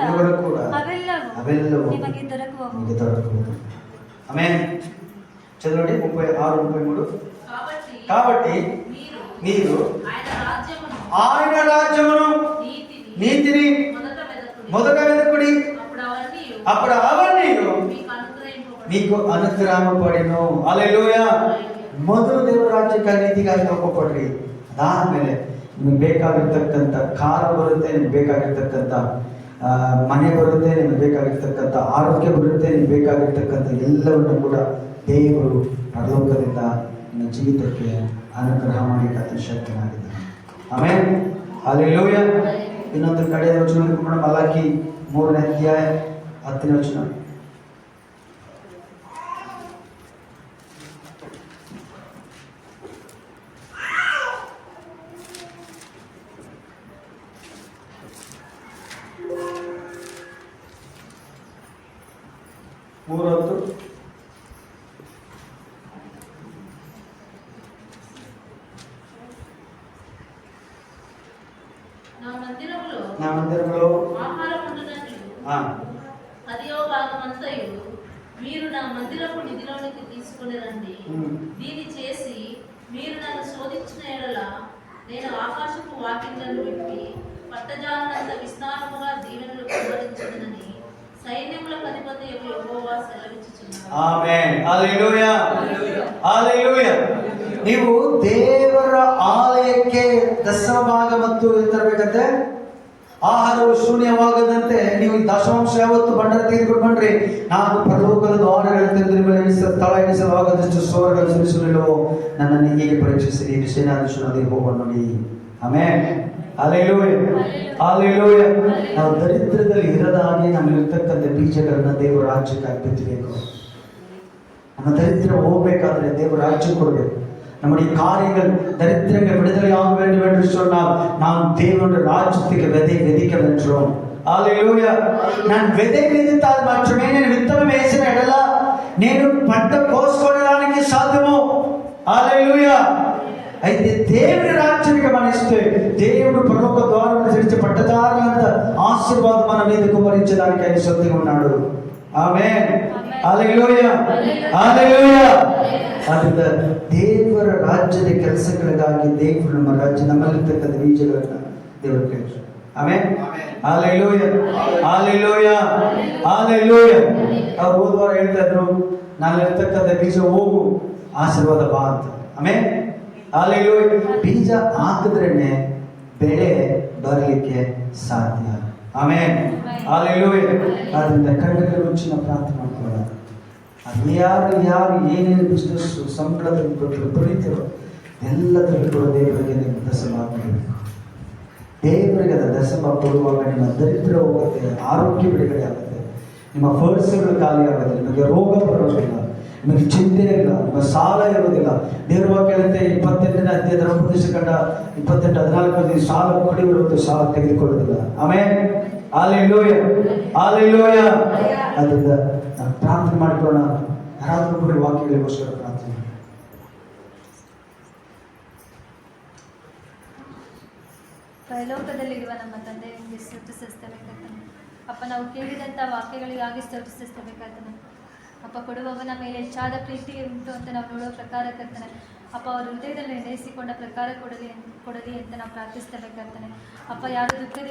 ಅವೆಲ್ಲವೂ ನಿಮಗೆ ದೊರಕುವವು. ಆಮೆನ್. ಚದವಡಿ 36-33. కాబట్టి మీరు ఆయన రాజ్యమును నీతిని మొదట వెదకుడి, అప్పుడు అవన్నీ మీకు అనుగ్రహింపబడును. హల్లెలూయా. ಮೊದಲು ದೇವರ ರಾಜ್ಯಕ್ಕಾಗಿ ನೀತಿಗಾಗಿ ಕೊಡ್ರಿ. ಅದಾದ್ಮೇಲೆ ನಿಮ್ಗೆ ಬೇಕಾಗಿರ್ತಕ್ಕಂಥ ಕಾರು ಬರುತ್ತೆ, ನಿಮ್ಗೆ ಬೇಕಾಗಿರ್ತಕ್ಕಂಥ ಮನೆ ಬರುತ್ತೆ, ನಿಮ್ಗೆ ಬೇಕಾಗಿರ್ತಕ್ಕಂಥ ಆರೋಗ್ಯ ಬರುತ್ತೆ, ನಿಮ್ಗೆ ಬೇಕಾಗಿರ್ತಕ್ಕಂಥ ಎಲ್ಲವನ್ನು ಕೂಡ ದೇವರು ಪರಲೋಕದಿಂದ ನಿಮ್ಮ ಜೀವಿತಕ್ಕೆ ಅನುಗ್ರಹ ಮಾಡಲಿಕ್ಕೆ ಶಕ್ತನಾಗಿದ್ದಾನೆ. ಆಮೇಲೆ ಹಲ್ಲೆಲೂಯಾ. ಇನ್ನೊಂದು ಕಡೆ ವಚನ ಮಲಾಕಿ 3ನೇ ಅಧ್ಯಾಯ 10ನೇ ವಚನ. నా మందిరములో ఆహారముండునట్లు అదియో భాగమంతయు మీరు నా మందిరపు నిధిలోనికి తీసుకుని రండి. దీన్ని చేసి మీరు నన్ను శోధించిన ఎడల నేను ఆకాశపు వాకిళ్లను విప్పి పట్టజాలనంత విస్తారముగా దీవెనలు కుమ్మరించుదునని సైన్యములకు అధిపతి యెహోవా సెలవిచ్చుచున్నాడు. ಆಮೆನ್. ಹಲ್ಲೆಲೂಯಾ. ಹಲ್ಲೆಲೂಯಾ. ನೀವು ದೇವರ ಆಲಯಕ್ಕೆ ದಶಮ ಭಾಗ ಮತ್ತು ತರಬೇಕಂತೆ ಆಹಾರವು ಶೂನ್ಯವಾಗದಂತೆ ನೀವು ದಶಮಾಂಶ ಯಾವತ್ತು ಭಂಡಾರ ತೆಗೆದುಕೊಂಡು ಬನ್ರಿ. ನಾನು ಪರಲೋಕದ ದ್ವಾರಗಳ ತೆರೆದು ಸ್ಥಳ ಎಣಿಸಲವಾಗದಷ್ಟು ಸ್ವರಗಳು ಸುರಿಸಲಿಲ್ಲವೋ ನನ್ನನ್ನು ಹೀಗೆ ಪರೀಕ್ಷಿಸಿರಿ. ಸೇನಾಧೀಶನಾದ ಯೆಹೋವನು ನೋಡಿ. ಆಮೆನ್. ಹಲ್ಲೆಲೂಯಾ. ಹಲ್ಲೆಲೂಯಾ. ನಾವು ದರಿದ್ರದಲ್ಲಿ ಇರದ ಹಾಗೆ ನಮ್ಮಲ್ಲಿರ್ತಕ್ಕಂಥ ಬೀಜಗಳನ್ನ ದೇವರ ರಾಜ್ಯಕ್ಕಾಗಿ ಬಿತ್ತಬೇಕು. ನಮ್ಮ ದರಿದ್ರ ಹೋಗ್ಬೇಕಾದ್ರೆ ದೇವರ ರಾಜ್ಯ ಕೊಡಬೇಕು. நம்முடைய காரியங்கள் தரித்திரங்கள் விடுதலையாக வேண்டும் என்று சொன்னால் நாம் தேவனுடைய ராஜ்யத்துக்கு விதை விதிக்க வேண்டும். హల్లెలూయా. நான் విதை విదితాల్ మాత్రమే నేను విత్తనం వేసిన ఎడల నేను పంట కోసుకోవడానికి సాధ్యము. హల్లెలూయా. అయితే దేవుని రాజ్యానికి మనిస్తే దేవుడు పరలోక ద్వారం తెరిచి పట్టదారులంత ఆశీర్వాదం మన మీద కుమరించడానికి ఆయన సిద్ధంగా ఉన్నాడు. ಆಮೆನ್. ಹಲ್ಲೆಲೂಯಾ. ಹಲ್ಲೆಲೂಯಾ. ಆದ್ದರಿಂದ ದೇವರ ರಾಜ್ಯದ ಕೆಲಸಗಳಿಗಾಗಿ ದೇವರು ನಮ್ಮ ರಾಜ್ಯ ನಮ್ಮಲ್ಲಿರ್ತಕ್ಕಂಥ ಬೀಜಗಳನ್ನ ದೇವರು ಕೇಳಿದ್ರು. ಆಮೆನ್. ಹಲ್ಲೆಲೂಯಾ. ಹಲ್ಲೆಲೂಯಾ. ಹಲ್ಲೆಲೂಯಾ. ಅವ್ರು ಹೋದವಾರ ಹೇಳ್ತಾ ಇದ್ರು, ನಾನಿರ್ತಕ್ಕಂಥ ಬೀಜ ಹೋಗು, ಆಶೀರ್ವಾದ ಬಾ ಅಂತ. ಆಮೆನ್. ಹಲ್ಲೆಲೂಯಾ. ಬೀಜ ಹಾಕಿದ್ರೇನೆ ಬೆಳೆ ಬರಲಿಕ್ಕೆ ಸಾಧ್ಯ. ಆಮೆನ್. ಹಲ್ಲೆಲೂಯಾ. ಆದ್ದರಿಂದ ಕಣ್ಣುಗಳ ಮುಚ್ಚಿನ ಪ್ರಾರ್ಥನೆ ಮಾಡ್ಕೊಳ್ಳೋಣ. ಅದು ಯಾರು ಏನೇನು ಬಿಸ್ನೆಸ್ ಸಂಬಳದಲ್ಲಿ ಕೊಟ್ಟರು ಬರೀತಿರೋ ಎಲ್ಲದರಲ್ಲಿ ಕೂಡ ದೇವರಿಗೆ ನಿಮ್ಮ ದಶಮ ಕೊಡಬೇಕು. ದೇವರಿಗೆ ಅದ ದಶಮ ಕೊಡುವಾಗ ನಿಮ್ಮ ದರಿದ್ರ ಹೋಗುತ್ತೆ, ಆರೋಗ್ಯ ಬಿಡುಗಡೆ ಆಗುತ್ತೆ, ನಿಮ್ಮ ಪರ್ಸ್ಗಳು ಖಾಲಿ ಆಗುತ್ತೆ, ನಿಮಗೆ ರೋಗ ಬರೋದಿಲ್ಲ, ನಿಮಗೆ ಚಿಂತೆ ಇಲ್ಲ, ನಿಮ್ಮ ಸಾಲ ಇರೋದಿಲ್ಲ. ದೇವರ ವಾಕ್ಯ ಹೇಳುತ್ತೆ 28ನೇ ಅಧ್ಯಾಯದ 28-14 ಸಾಲ ಕೊಡಿಬರುವುದು, ಸಾಲ ತೆಗೆದುಕೊಳ್ಳುವುದಿಲ್ಲ. ಆಮೆನ್. ಹಲ್ಲೆಲೂಯಾ. ಹಲ್ಲೆಲೂಯಾ. ಅದರಿಂದ ನಾವು ಪ್ರಾರ್ಥನೆ ಮಾಡಿಕೊಳ್ಳೋಣ. ಯಾರಾದರೂ ಕೂಡ ವಾಕ್ಯಗಳಿಗೋಸ್ಕರ ಪ್ರಾರ್ಥನೆ ಮಾಡಿ. ಪರಲೋಕದಲ್ಲಿರುವ ನಮ್ಮ ತಂದೆ ನಿಮಗೆ ಸ್ತುತಿಸುತ್ತೇವೆ ಕರ್ತನೇ. ಅಪ್ಪ, ನಾವು ಕೇಳಿದಂಥ ವಾಕ್ಯಗಳಿಗಾಗಿ ಸ್ತುತಿಸುತ್ತೇವೆ ಕರ್ತನೇ. ಅಪ್ಪ, ಕೊಡುವವನ ಮೇಲೆ ಹೆಚ್ಚಾದ ಪ್ರೀತಿ ಉಂಟು ಅಂತ ನಾವು ನೋಡೋ ಪ್ರಕಾರ ಕರ್ತನೆ. ಅಪ್ಪ, ಅವರು ಹೃದಯದಲ್ಲಿ ನಿರ್ಣಯಿಸಿಕೊಂಡ ಪ್ರಕಾರ ಕೊಡಲಿ ಅಂತ ನಾವು ಪ್ರಾರ್ಥಿಸ್ತೇವೆ ಕರ್ತನೆ. ಅಪ್ಪ, ಯಾರು ದುಃಖದಿಂದ